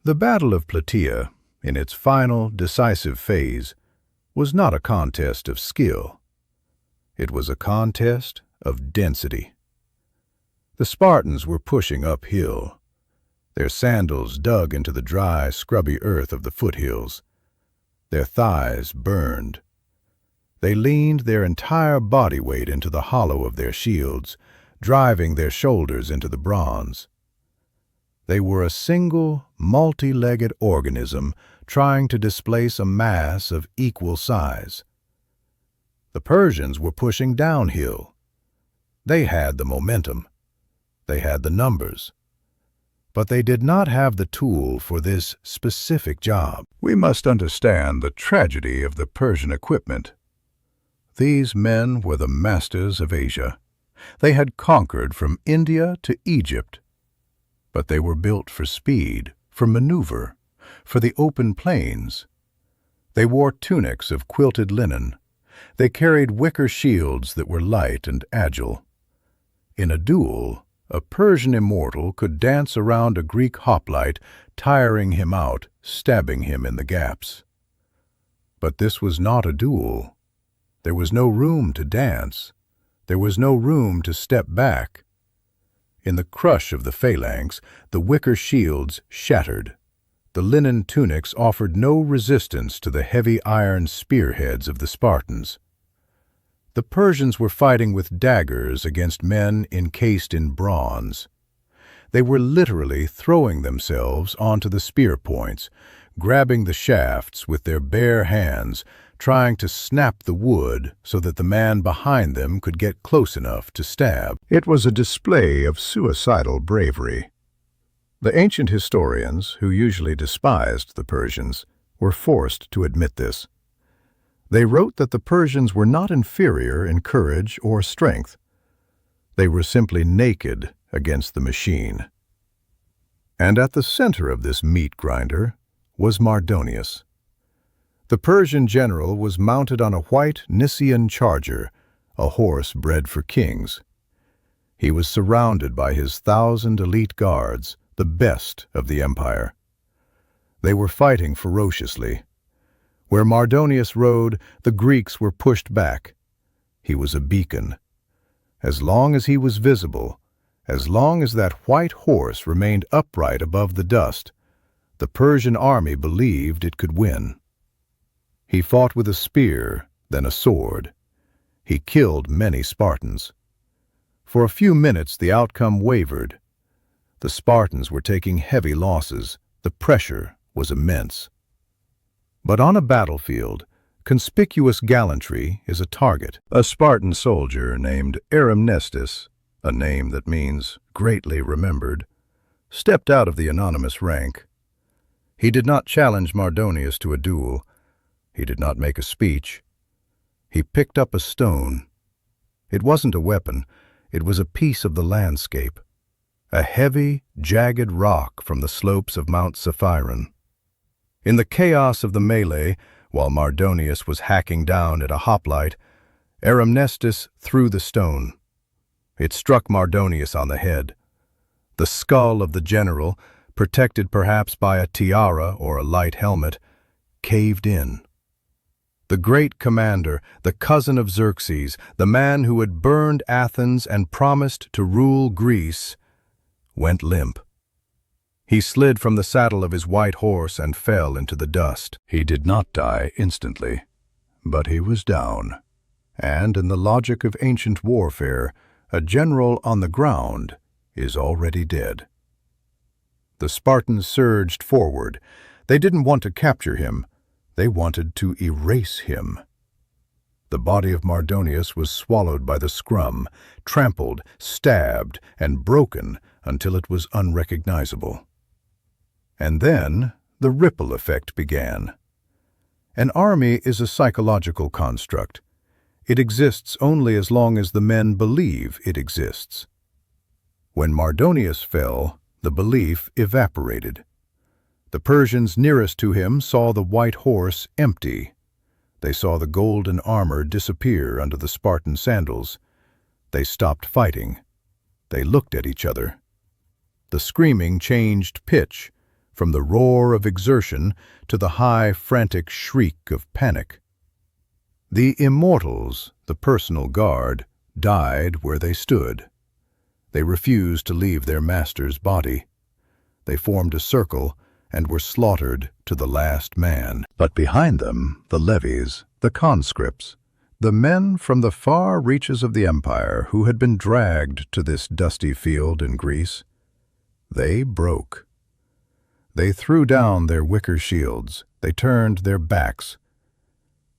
The Battle of Plataea, in its final, decisive phase, was not a contest of skill. It was a contest of density. The Spartans were pushing uphill. Their sandals dug into the dry, scrubby earth of the foothills. Their thighs burned. They leaned their entire body weight into the hollow of their shields, driving their shoulders into the bronze. They were a single, multi-legged organism trying to displace a mass of equal size. The Persians were pushing downhill. They had the momentum. They had the numbers. But they did not have the tool for this specific job. We must understand the tragedy of the Persian equipment. These men were the masters of Asia. They had conquered from India to Egypt. But they were built for speed, for maneuver, for the open plains. They wore tunics of quilted linen. They carried wicker shields that were light and agile. In a duel, a Persian immortal could dance around a Greek hoplite, tiring him out, stabbing him in the gaps. But this was not a duel. There was no room to dance. There was no room to step back. In the crush of the phalanx, the wicker shields shattered. The linen tunics offered no resistance to the heavy iron spearheads of the Spartans. The Persians were fighting with daggers against men encased in bronze. They were literally throwing themselves onto the spear points, grabbing the shafts with their bare hands, trying to snap the wood so that the man behind them could get close enough to stab. It was a display of suicidal bravery. The ancient historians, who usually despised the Persians, were forced to admit this. They wrote that the Persians were not inferior in courage or strength. They were simply naked against the machine. And at the center of this meat grinder was Mardonius. The Persian general was mounted on a white Nisaean charger, a horse bred for kings. He was surrounded by his 1,000 elite guards, the best of the empire. They were fighting ferociously. Where Mardonius rode, the Greeks were pushed back. He was a beacon. As long as he was visible, as long as that white horse remained upright above the dust, the Persian army believed it could win. He fought with a spear, then a sword. He killed many Spartans. For a few minutes the outcome wavered. The Spartans were taking heavy losses. The pressure was immense. But on a battlefield, conspicuous gallantry is a target. A Spartan soldier named Aramnestus, a name that means greatly remembered, stepped out of the anonymous rank. He did not challenge Mardonius to a duel. He did not make a speech. He picked up a stone. It wasn't a weapon. It was a piece of the landscape, a heavy, jagged rock from the slopes of Mount Saphiron. In the chaos of the melee, while Mardonius was hacking down at a hoplite, Aramnestus threw the stone. It struck Mardonius on the head. The skull of the general, protected perhaps by a tiara or a light helmet, caved in. The great commander, the cousin of Xerxes, the man who had burned Athens and promised to rule Greece, went limp. He slid from the saddle of his white horse and fell into the dust. He did not die instantly, but he was down. And in the logic of ancient warfare, a general on the ground is already dead. The Spartans surged forward. They didn't want to capture him. They wanted to erase him. The body of Mardonius was swallowed by the scrum, trampled, stabbed, and broken until it was unrecognizable. And then the ripple effect began. An army is a psychological construct. It exists only as long as the men believe it exists. When Mardonius fell, the belief evaporated. The Persians nearest to him saw the white horse empty. They saw the golden armor disappear under the Spartan sandals. They stopped fighting. They looked at each other. The screaming changed pitch, from the roar of exertion to the high, frantic shriek of panic. The immortals, the personal guard, died where they stood. They refused to leave their master's body. They formed a circle and were slaughtered to the last man. But behind them, the levies, the conscripts, the men from the far reaches of the empire who had been dragged to this dusty field in Greece, they broke. They threw down their wicker shields, they turned their backs,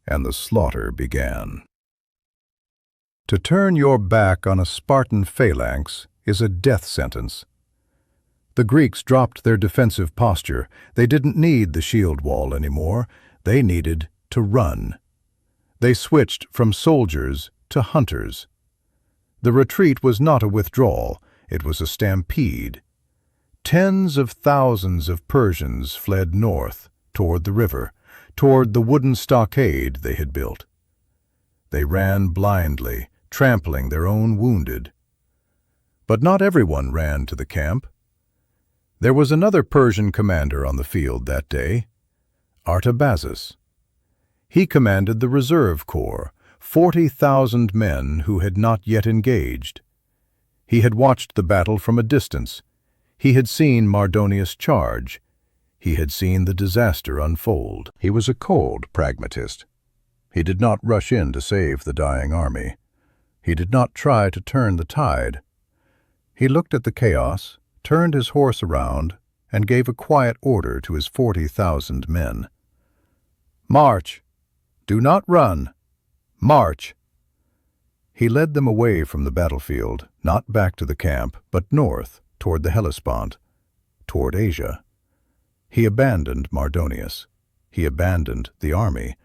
and the slaughter began. To turn your back on a Spartan phalanx is a death sentence. The Greeks dropped their defensive posture. They didn't need the shield wall anymore. They needed to run. They switched from soldiers to hunters. The retreat was not a withdrawal. It was a stampede. Tens of thousands of Persians fled north, toward the river, toward the wooden stockade they had built. They ran blindly, trampling their own wounded. But not everyone ran to the camp. There was another Persian commander on the field that day, Artabazus. He commanded the reserve corps, 40,000 men who had not yet engaged. He had watched the battle from a distance. He had seen Mardonius charge. He had seen the disaster unfold. He was a cold pragmatist. He did not rush in to save the dying army. He did not try to turn the tide. He looked at the chaos, turned his horse around, and gave a quiet order to his 40,000 men. "March! Do not run! March!" He led them away from the battlefield, not back to the camp, but north, toward the Hellespont, toward Asia. He abandoned Mardonius. He abandoned the army.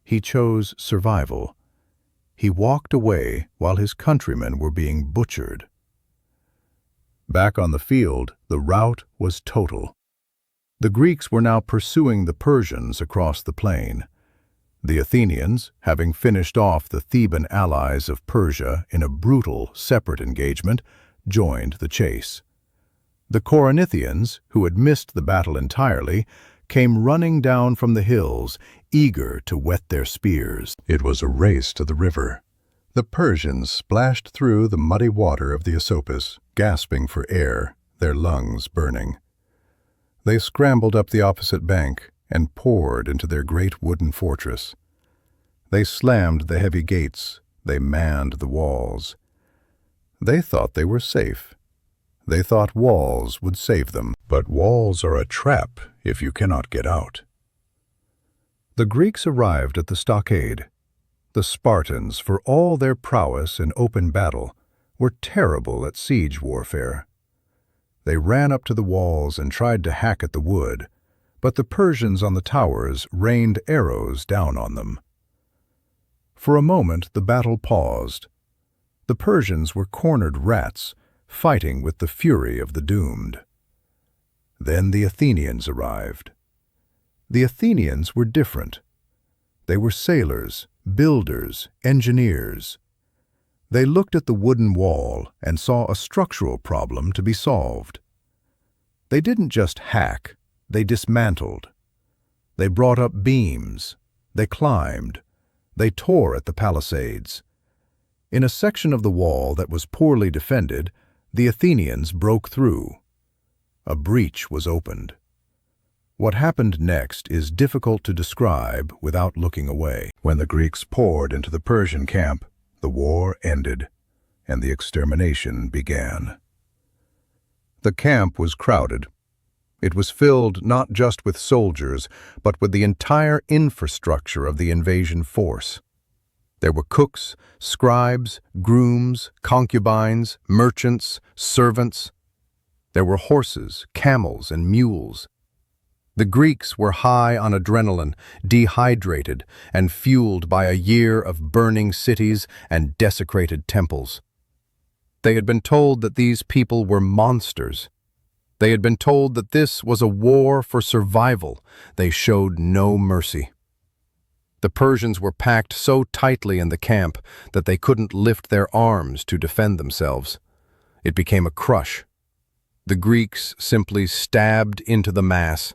He chose survival. He walked away while his countrymen were being butchered. Back on the field, the rout was total. The Greeks were now pursuing the Persians across the plain. The Athenians, having finished off the Theban allies of Persia in a brutal, separate engagement, joined the chase. The Corinthians, who had missed the battle entirely, came running down from the hills, eager to whet their spears. It was a race to the river. The Persians splashed through the muddy water of the Asopus, gasping for air, their lungs burning. They scrambled up the opposite bank and poured into their great wooden fortress. They slammed the heavy gates. They manned the walls. They thought they were safe. They thought walls would save them. But walls are a trap if you cannot get out. The Greeks arrived at the stockade. The Spartans, for all their prowess in open battle, were terrible at siege warfare. They ran up to the walls and tried to hack at the wood, but the Persians on the towers rained arrows down on them. For a moment the battle paused. The Persians were cornered rats, fighting with the fury of the doomed. Then the Athenians arrived. The Athenians were different. They were sailors, builders, engineers. They looked at the wooden wall and saw a structural problem to be solved. They didn't just hack, they dismantled. They brought up beams. They climbed. They tore at the palisades. In a section of the wall that was poorly defended, the Athenians broke through. A breach was opened. What happened next is difficult to describe without looking away. When the Greeks poured into the Persian camp, the war ended, and the extermination began. The camp was crowded. It was filled not just with soldiers, but with the entire infrastructure of the invasion force. There were cooks, scribes, grooms, concubines, merchants, servants. There were horses, camels, and mules. The Greeks were high on adrenaline, dehydrated, and fueled by a year of burning cities and desecrated temples. They had been told that these people were monsters. They had been told that this was a war for survival. They showed no mercy. The Persians were packed so tightly in the camp that they couldn't lift their arms to defend themselves. It became a crush. The Greeks simply stabbed into the mass.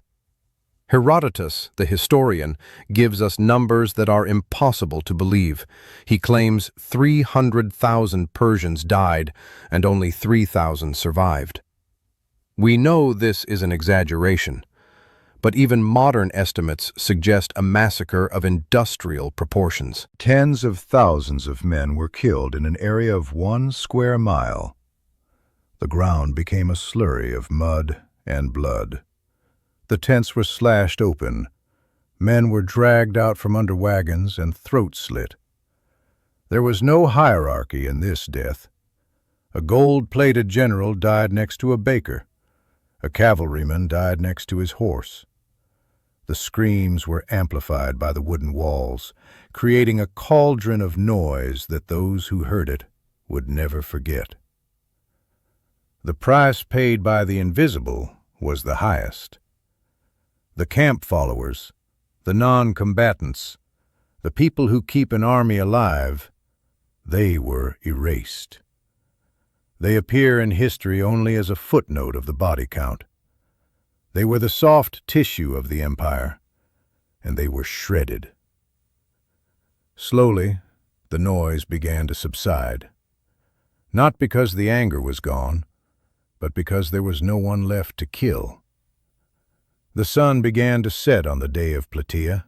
Herodotus, the historian, gives us numbers that are impossible to believe. He claims 300,000 Persians died and only 3,000 survived. We know this is an exaggeration, but even modern estimates suggest a massacre of industrial proportions. Tens of thousands of men were killed in an area of 1 square mile. The ground became a slurry of mud and blood. The tents were slashed open. Men were dragged out from under wagons and throats slit. There was no hierarchy in this death. A gold-plated general died next to a baker. A cavalryman died next to his horse. The screams were amplified by the wooden walls, creating a cauldron of noise that those who heard it would never forget. The price paid by the invisible was the highest. The camp followers, the non-combatants, the people who keep an army alive, they were erased. They appear in history only as a footnote of the body count. They were the soft tissue of the empire, and they were shredded. Slowly, the noise began to subside. Not because the anger was gone, but because there was no one left to kill. The sun began to set on the day of Plataea.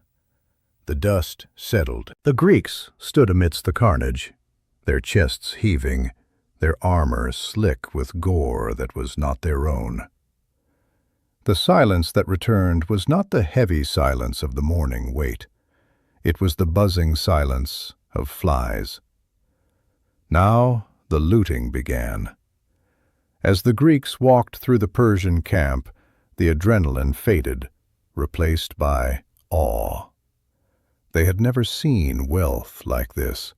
The dust settled. The Greeks stood amidst the carnage, their chests heaving, their armor slick with gore that was not their own. The silence that returned was not the heavy silence of the morning wait. It was the buzzing silence of flies. Now the looting began. As the Greeks walked through the Persian camp, the adrenaline faded, replaced by awe. They had never seen wealth like this.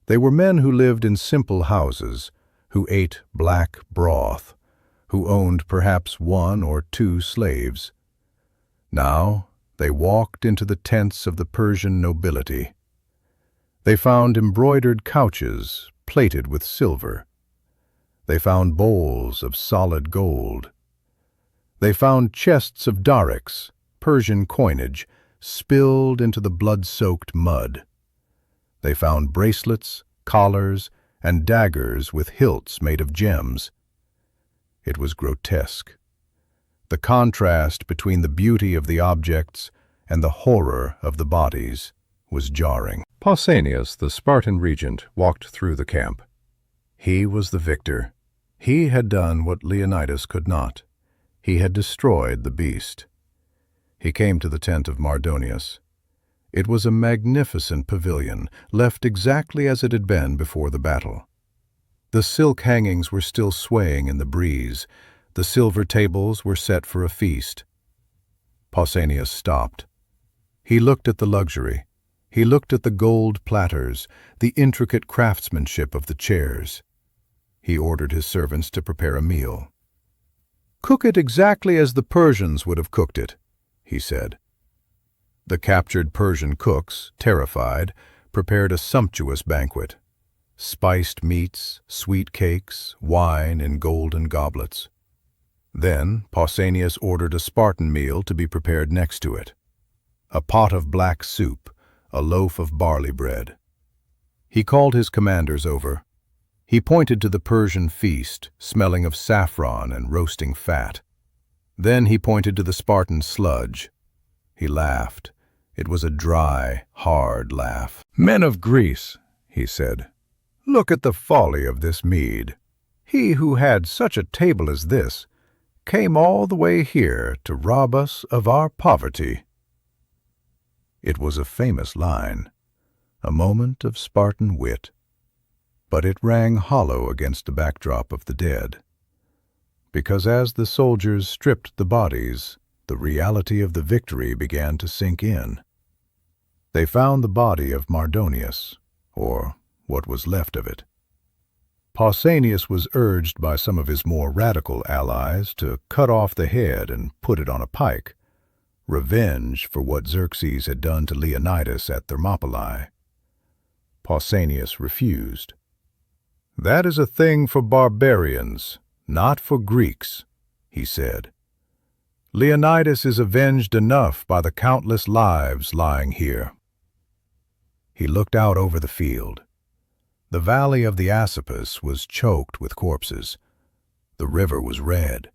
They were men who lived in simple houses, who ate black broth, who owned perhaps 1 or 2 slaves. Now they walked into the tents of the Persian nobility. They found embroidered couches plated with silver. They found bowls of solid gold. They found chests of darics, Persian coinage, spilled into the blood-soaked mud. They found bracelets, collars, and daggers with hilts made of gems. It was grotesque. The contrast between the beauty of the objects and the horror of the bodies was jarring. Pausanias, the Spartan regent, walked through the camp. He was the victor. He had done what Leonidas could not. He had destroyed the beast. He came to the tent of Mardonius. It was a magnificent pavilion, left exactly as it had been before the battle. The silk hangings were still swaying in the breeze. The silver tables were set for a feast. Pausanias stopped. He looked at the luxury. He looked at the gold platters, the intricate craftsmanship of the chairs. He ordered his servants to prepare a meal. "Cook it exactly as the Persians would have cooked it," he said. The captured Persian cooks, terrified, prepared a sumptuous banquet. Spiced meats, sweet cakes, wine in golden goblets. Then Pausanias ordered a Spartan meal to be prepared next to it. A pot of black soup, a loaf of barley bread. He called his commanders over. He pointed to the Persian feast, smelling of saffron and roasting fat. Then he pointed to the Spartan sludge. He laughed. It was a dry, hard laugh. "Men of Greece," he said, "look at the folly of this mead. He who had such a table as this came all the way here to rob us of our poverty." It was a famous line, a moment of Spartan wit, but it rang hollow against the backdrop of the dead, because as the soldiers stripped the bodies, the reality of the victory began to sink in. They found the body of Mardonius, or what was left of it. Pausanias was urged by some of his more radical allies to cut off the head and put it on a pike, revenge for what Xerxes had done to Leonidas at Thermopylae. Pausanias refused. "That is a thing for barbarians, not for Greeks," he said. "Leonidas is avenged enough by the countless lives lying here." He looked out over the field. The valley of the Asopus was choked with corpses. The river was red.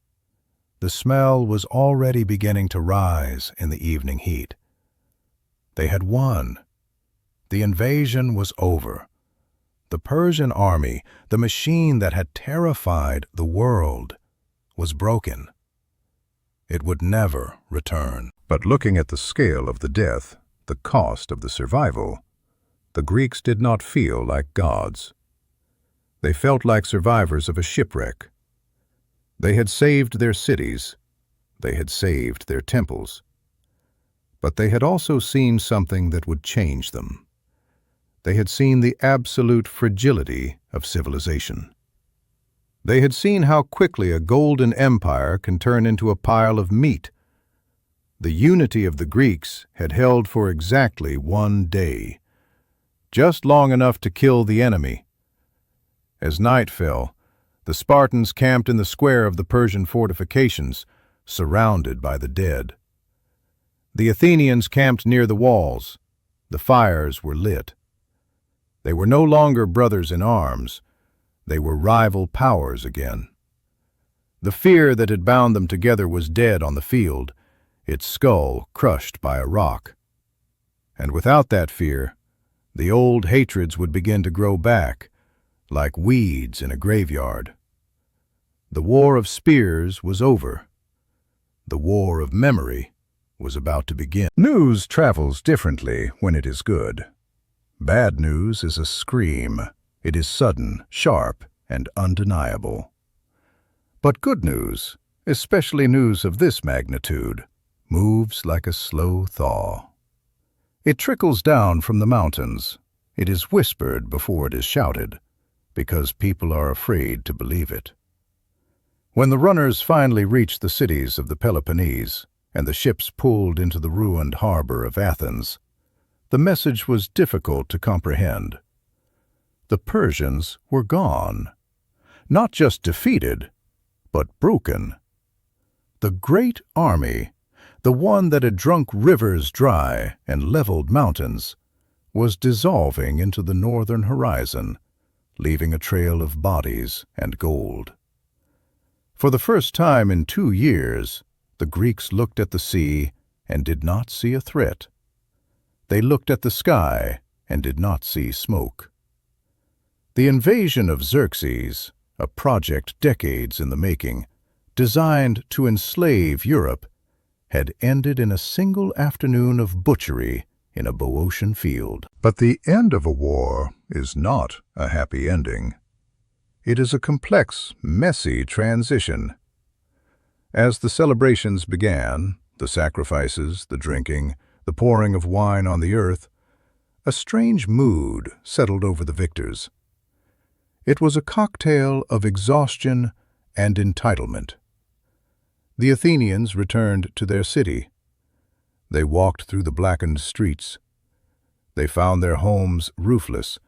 The smell was already beginning to rise in the evening heat. They had won. The invasion was over. The Persian army, the machine that had terrified the world, was broken. It would never return. But looking at the scale of the death, the cost of the survival, the Greeks did not feel like gods. They felt like survivors of a shipwreck. They had saved their cities. They had saved their temples. But they had also seen something that would change them. They had seen the absolute fragility of civilization. They had seen how quickly a golden empire can turn into a pile of meat. The unity of the Greeks had held for exactly 1 day, just long enough to kill the enemy. As night fell, the Spartans camped in the square of the Persian fortifications, surrounded by the dead. The Athenians camped near the walls. The fires were lit. They were no longer brothers in arms. They were rival powers again. The fear that had bound them together was dead on the field, its skull crushed by a rock. And without that fear, the old hatreds would begin to grow back, like weeds in a graveyard. The war of spears was over. The war of memory was about to begin. News travels differently when it is good. Bad news is a scream. It is sudden, sharp, and undeniable. But good news, especially news of this magnitude, moves like a slow thaw. It trickles down from the mountains. It is whispered before it is shouted, because people are afraid to believe it. When the runners finally reached the cities of the Peloponnese, and the ships pulled into the ruined harbor of Athens, the message was difficult to comprehend. The Persians were gone. Not just defeated, but broken. The great army, the one that had drunk rivers dry and leveled mountains, was dissolving into the northern horizon, leaving a trail of bodies and gold. For the first time in 2 years, the Greeks looked at the sea and did not see a threat. They looked at the sky and did not see smoke. The invasion of Xerxes, a project decades in the making, designed to enslave Europe, had ended in a single afternoon of butchery in a Boeotian field. But the end of a war is not a happy ending. It is a complex, messy transition. As the celebrations began, the sacrifices, the drinking, the pouring of wine on the earth, a strange mood settled over the victors. It was a cocktail of exhaustion and entitlement. The Athenians returned to their city. They walked through the blackened streets. They found their homes roofless,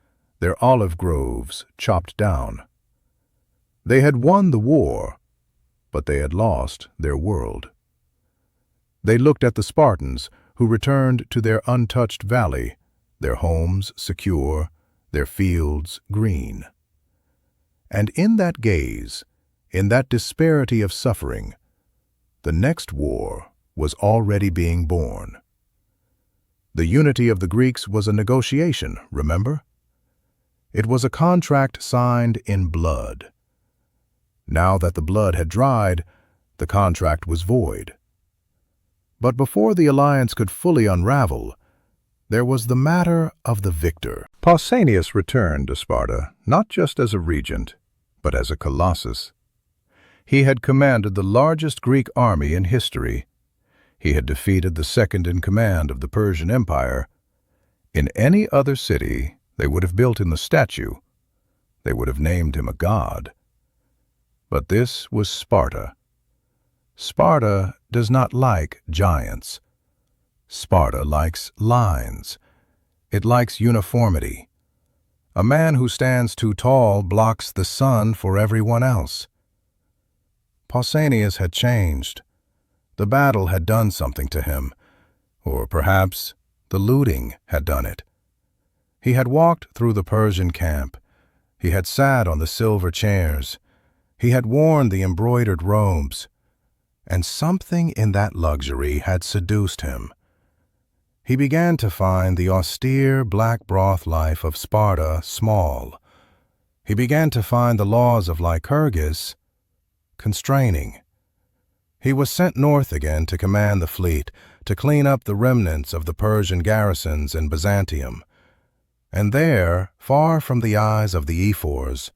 their olive groves chopped down. They had won the war, but they had lost their world. They looked at the Spartans, who returned to their untouched valley, their homes secure, their fields green. And in that gaze, in that disparity of suffering, the next war was already being born. The unity of the Greeks was a negotiation, remember? It was a contract signed in blood. Now that the blood had dried, the contract was void. But before the alliance could fully unravel, there was the matter of the victor. Pausanias returned to Sparta not just as a regent, but as a colossus. He had commanded the largest Greek army in history. He had defeated the second in command of the Persian Empire. In any other city, they would have built him a statue. They would have named him a god. But this was Sparta. Sparta does not like giants. Sparta likes lines. It likes uniformity. A man who stands too tall blocks the sun for everyone else. Pausanias had changed. The battle had done something to him, or perhaps the looting had done it. He had walked through the Persian camp. He had sat on the silver chairs. He had worn the embroidered robes. And something in that luxury had seduced him. He began to find the austere black broth life of Sparta small. He began to find the laws of Lycurgus constraining. He was sent north again to command the fleet, to clean up the remnants of the Persian garrisons in Byzantium. And there, far from the eyes of the ephors,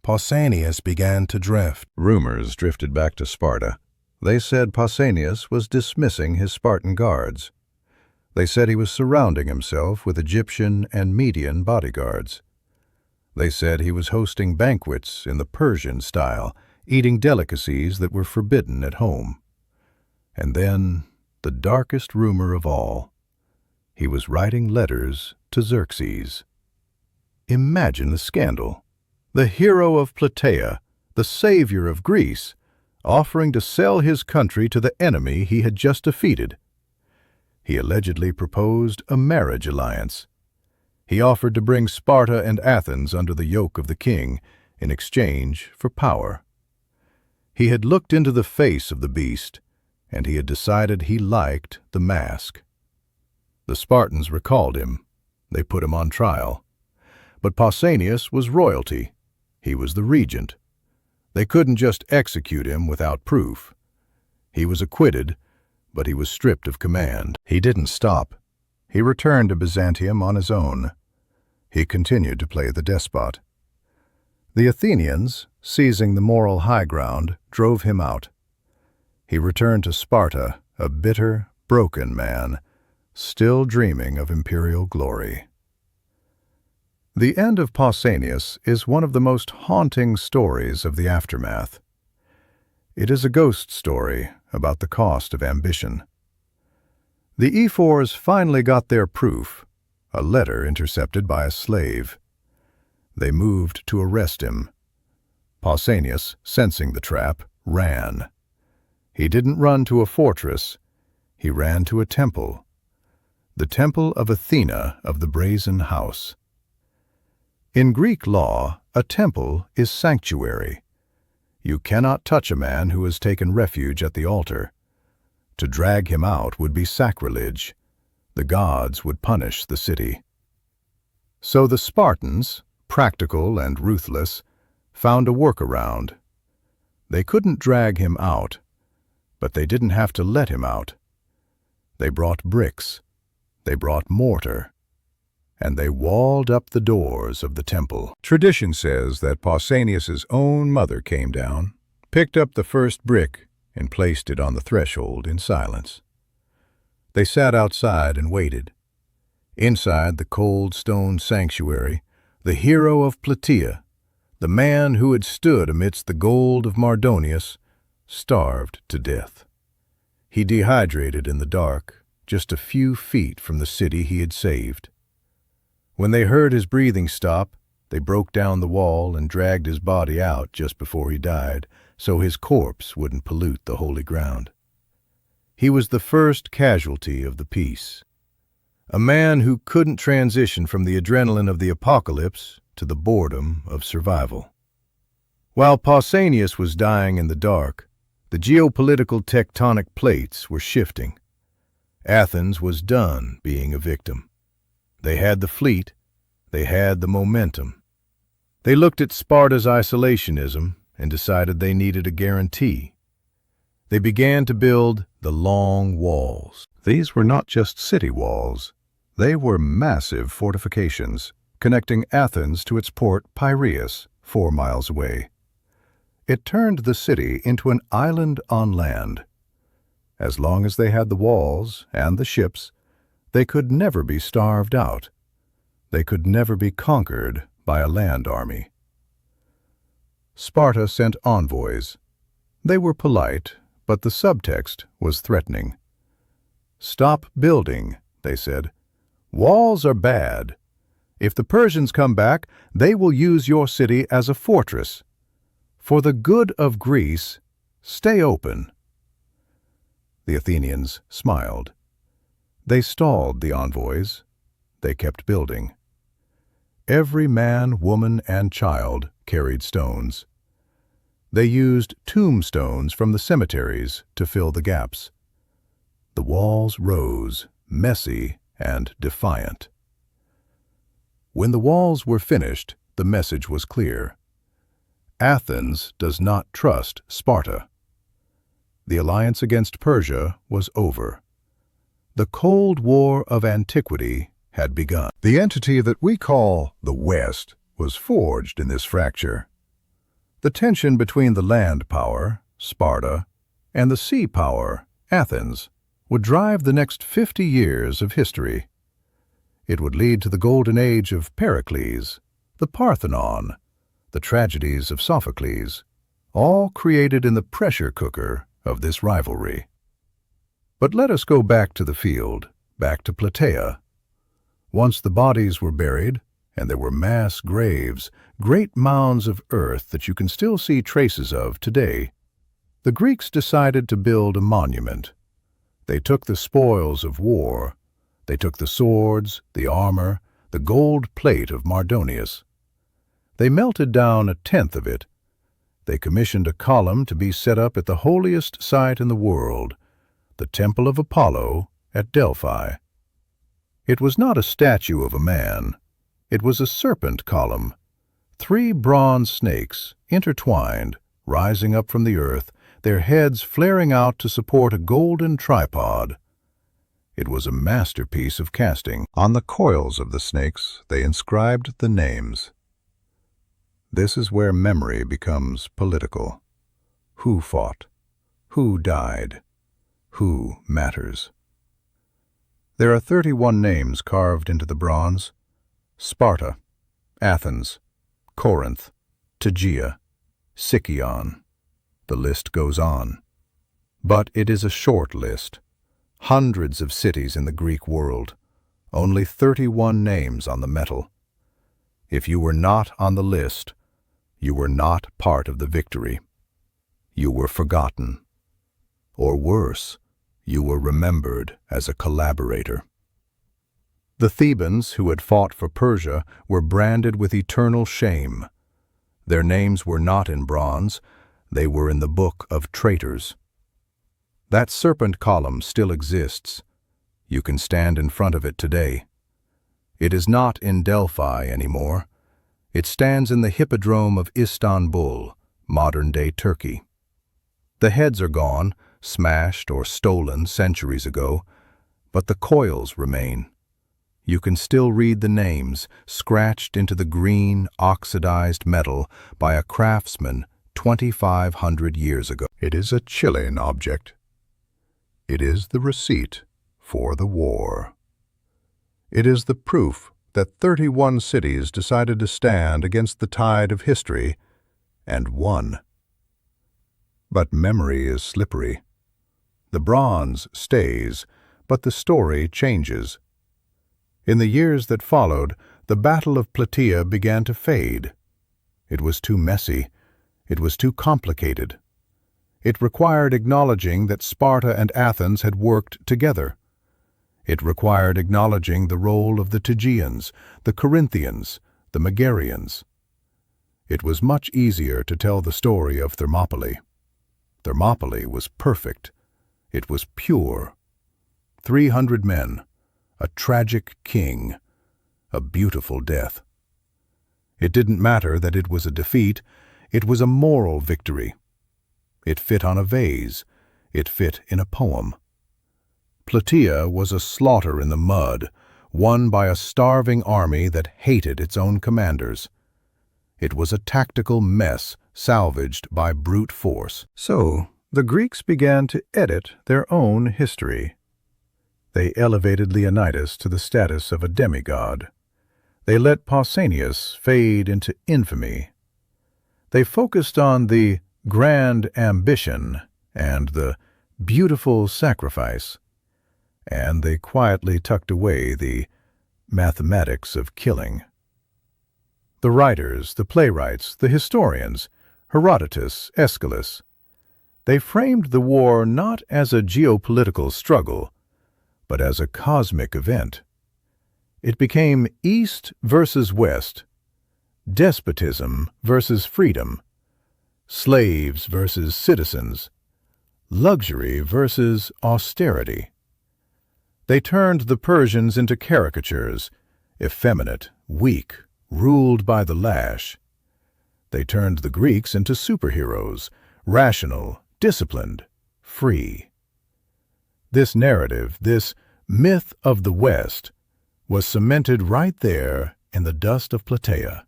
Pausanias began to drift. Rumors drifted back to Sparta. They said Pausanias was dismissing his Spartan guards. They said he was surrounding himself with Egyptian and Median bodyguards. They said he was hosting banquets in the Persian style, eating delicacies that were forbidden at home. And then, the darkest rumor of all, he was writing letters to Xerxes. Imagine the scandal. The hero of Plataea, the savior of Greece, offering to sell his country to the enemy he had just defeated. He allegedly proposed a marriage alliance. He offered to bring Sparta and Athens under the yoke of the king in exchange for power. He had looked into the face of the beast, and he had decided he liked the mask. The Spartans recalled him. They put him on trial. But Pausanias was royalty. He was the regent. They couldn't just execute him without proof. He was acquitted, but he was stripped of command. He didn't stop. He returned to Byzantium on his own. He continued to play the despot. The Athenians, seizing the moral high ground, drove him out. He returned to Sparta, a bitter, broken man, still dreaming of imperial glory. The end of Pausanias is one of the most haunting stories of the aftermath. It is a ghost story about the cost of ambition. The ephors finally got their proof, a letter intercepted by a slave. They moved to arrest him. Pausanias, sensing the trap, ran. He didn't run to a fortress. He ran to a temple. The temple of Athena of the Brazen House. In Greek law, a temple is sanctuary. You cannot touch a man who has taken refuge at the altar. To drag him out would be sacrilege. The gods would punish the city. So the Spartans, practical and ruthless, found a workaround. They couldn't drag him out, but they didn't have to let him out. They brought bricks. They brought mortar, and they walled up the doors of the temple. Tradition says that Pausanias's own mother came down, picked up the first brick, and placed it on the threshold in silence. They sat outside and waited. Inside the cold stone sanctuary, the hero of Plataea, the man who had stood amidst the gold of Mardonius, starved to death. He dehydrated in the dark, just a few feet from the city he had saved. When they heard his breathing stop, they broke down the wall and dragged his body out just before he died, so his corpse wouldn't pollute the holy ground. He was the first casualty of the peace, a man who couldn't transition from the adrenaline of the apocalypse to the boredom of survival. While Pausanias was dying in the dark, the geopolitical tectonic plates were shifting. Athens was done being a victim. They had the fleet, they had the momentum. They looked at Sparta's isolationism and decided they needed a guarantee. They began to build the long walls. These were not just city walls. They were massive fortifications, connecting Athens to its port Piraeus, 4 miles away. It turned the city into an island on land. As long as they had the walls and the ships, they could never be starved out. They could never be conquered by a land army. Sparta sent envoys. They were polite, but the subtext was threatening. "Stop building," they said. "Walls are bad. If the Persians come back, they will use your city as a fortress. For the good of Greece, stay open." The Athenians smiled. They stalled the envoys. They kept building. Every man, woman, and child carried stones. They used tombstones from the cemeteries to fill the gaps. The walls rose, messy and defiant. When the walls were finished, the message was clear. Athens does not trust Sparta. The alliance against Persia was over. The Cold War of antiquity had begun. The entity that we call the West was forged in this fracture. The tension between the land power, Sparta, and the sea power, Athens, would drive the next 50 years of history. It would lead to the golden age of Pericles, the Parthenon, the tragedies of Sophocles, all created in the pressure cooker of this rivalry. But let us go back to the field, back to Plataea. Once the bodies were buried, and there were mass graves, great mounds of earth that you can still see traces of today, the Greeks decided to build a monument. They took the spoils of war. They took the swords, the armor, the gold plate of Mardonius. They melted down 1/10 of it. They commissioned a column to be set up at the holiest site in the world, the Temple of Apollo at Delphi. It was not a statue of a man. It was a serpent column, 3 bronze snakes, intertwined, rising up from the earth, their heads flaring out to support a golden tripod. It was a masterpiece of casting. On the coils of the snakes, they inscribed the names. This is where memory becomes political. Who fought? Who died? Who matters? There are 31 names carved into the bronze: Sparta, Athens, Corinth, Tegea, Sicyon. The list goes on. But it is a short list. Hundreds of cities in the Greek world. Only 31 names on the metal. If you were not on the list, you were not part of the victory. You were forgotten. Or worse, you were remembered as a collaborator. The Thebans who had fought for Persia were branded with eternal shame. Their names were not in bronze, they were in the book of traitors. That serpent column still exists. You can stand in front of it today. It is not in Delphi anymore. It stands in the Hippodrome of Istanbul, modern-day Turkey. The heads are gone, smashed or stolen centuries ago, but the coils remain. You can still read the names scratched into the green, oxidized metal by a craftsman 2,500 years ago. It is a chilling object. It is the receipt for the war. It is the proof that 31 cities decided to stand against the tide of history and won. But memory is slippery. The bronze stays, but the story changes. In the years that followed, the Battle of Plataea began to fade. It was too messy. It was too complicated. It required acknowledging that Sparta and Athens had worked together. It required acknowledging the role of the Tegeans, the Corinthians, the Megarians. It was much easier to tell the story of Thermopylae. Thermopylae was perfect. It was pure. 300 men, a tragic king, a beautiful death. It didn't matter that it was a defeat. It was a moral victory. It fit on a vase. It fit in a poem. Plataea was a slaughter in the mud, won by a starving army that hated its own commanders. It was a tactical mess salvaged by brute force. So, the Greeks began to edit their own history. They elevated Leonidas to the status of a demigod. They let Pausanias fade into infamy. They focused on the grand ambition and the beautiful sacrifice, and they quietly tucked away the mathematics of killing. The writers, the playwrights, the historians, Herodotus, Aeschylus, they framed the war not as a geopolitical struggle, but as a cosmic event. It became East versus West, despotism versus freedom, slaves versus citizens, luxury versus austerity. They turned the Persians into caricatures, effeminate, weak, ruled by the lash. They turned the Greeks into superheroes, rational, disciplined, free. This narrative, this myth of the West, was cemented right there in the dust of Plataea.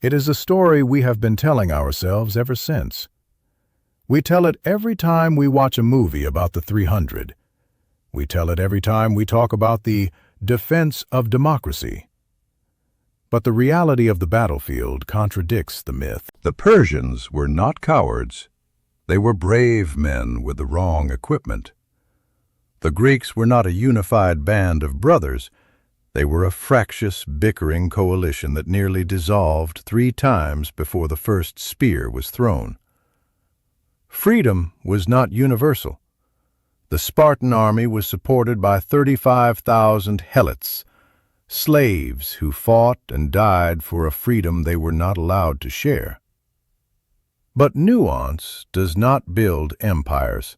It is a story we have been telling ourselves ever since. We tell it every time we watch a movie about the 300. We tell it every time we talk about the defense of democracy. But the reality of the battlefield contradicts the myth. The Persians were not cowards. They were brave men with the wrong equipment. The Greeks were not a unified band of brothers. They were a fractious, bickering coalition that nearly dissolved 3 times before the first spear was thrown. Freedom was not universal. The Spartan army was supported by 35,000 helots, slaves who fought and died for a freedom they were not allowed to share. But nuance does not build empires.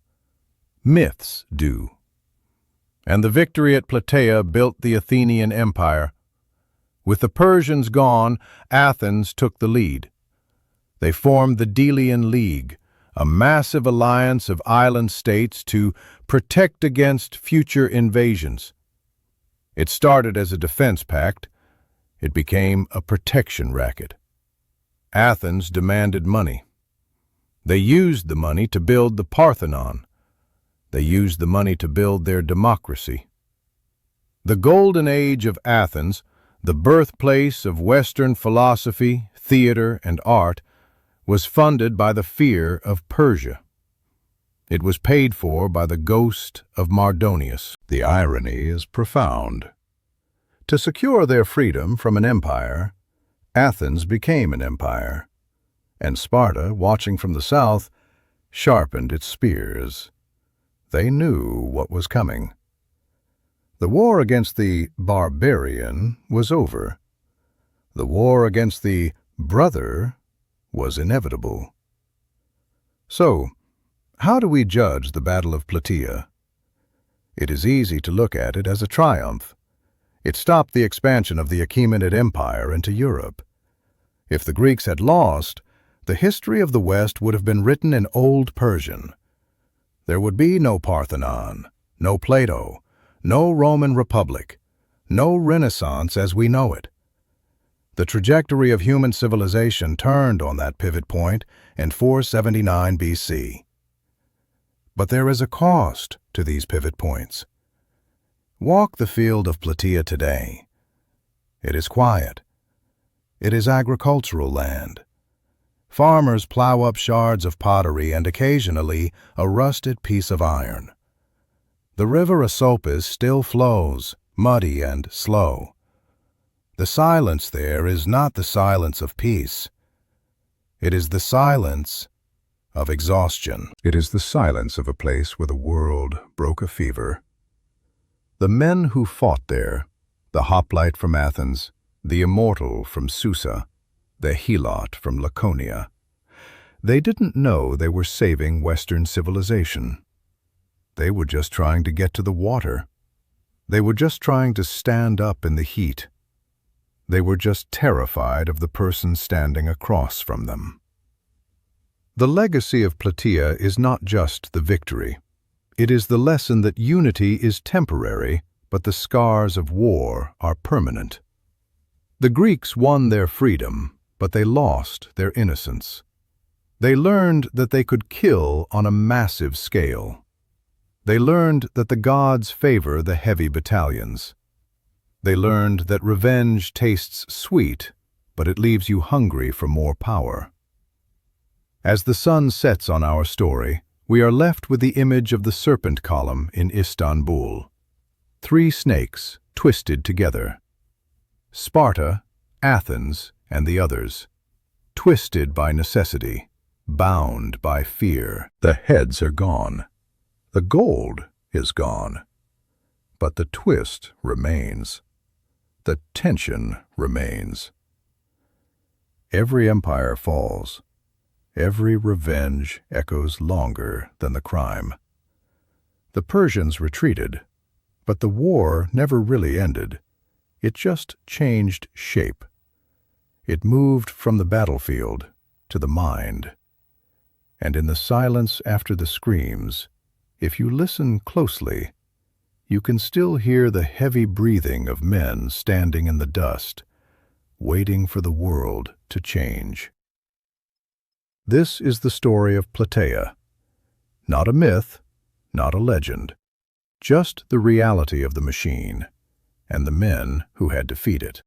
Myths do. And the victory at Plataea built the Athenian Empire. With the Persians gone, Athens took the lead. They formed the Delian League, a massive alliance of island states to protect against future invasions. It started as a defense pact. It became a protection racket. Athens demanded money. They used the money to build the Parthenon. They used the money to build their democracy. The golden age of Athens, the birthplace of Western philosophy, theater, and art, was funded by the fear of Persia. It was paid for by the ghost of Mardonius. The irony is profound. To secure their freedom from an empire, Athens became an empire, and Sparta, watching from the south, sharpened its spears. They knew what was coming. The war against the barbarian was over. The war against the brother was inevitable. So, how do we judge the Battle of Plataea? It is easy to look at it as a triumph. It stopped the expansion of the Achaemenid Empire into Europe. If the Greeks had lost, the history of the West would have been written in Old Persian. There would be no Parthenon, no Plato, no Roman Republic, No Renaissance as we know it. The trajectory of human civilization turned on that pivot point in 479 BC. But there is a cost to these pivot points. Walk the field of Plataea today. It is quiet. It is agricultural land. Farmers plow up shards of pottery and occasionally a rusted piece of iron. The river Asopus still flows, muddy and slow. The silence there is not the silence of peace. It is the silence of exhaustion. It is the silence of a place where the world broke a fever. The men who fought there, the hoplite from Athens, the immortal from Susa, the helot from Laconia, they didn't know they were saving Western civilization. They were just trying to get to the water. They were just trying to stand up in the heat. They were just terrified of the person standing across from them. The legacy of Plataea is not just the victory. It is the lesson that unity is temporary, but the scars of war are permanent. The Greeks won their freedom, but they lost their innocence. They learned that they could kill on a massive scale. They learned that the gods favor the heavy battalions. They learned that revenge tastes sweet, but it leaves you hungry for more power. As the sun sets on our story, we are left with the image of the serpent column in Istanbul. 3 snakes twisted together. Sparta, Athens, and the others. Twisted by necessity, bound by fear. The heads are gone. The gold is gone. But the twist remains. The tension remains. Every empire falls. Every revenge echoes longer than the crime. The Persians retreated, but the war never really ended. It just changed shape. It moved from the battlefield to the mind. And in the silence after the screams, if you listen closely, you can still hear the heavy breathing of men standing in the dust, waiting for the world to change. This is the story of Plataea. Not a myth, not a legend, just the reality of the machine and the men who had to feed it.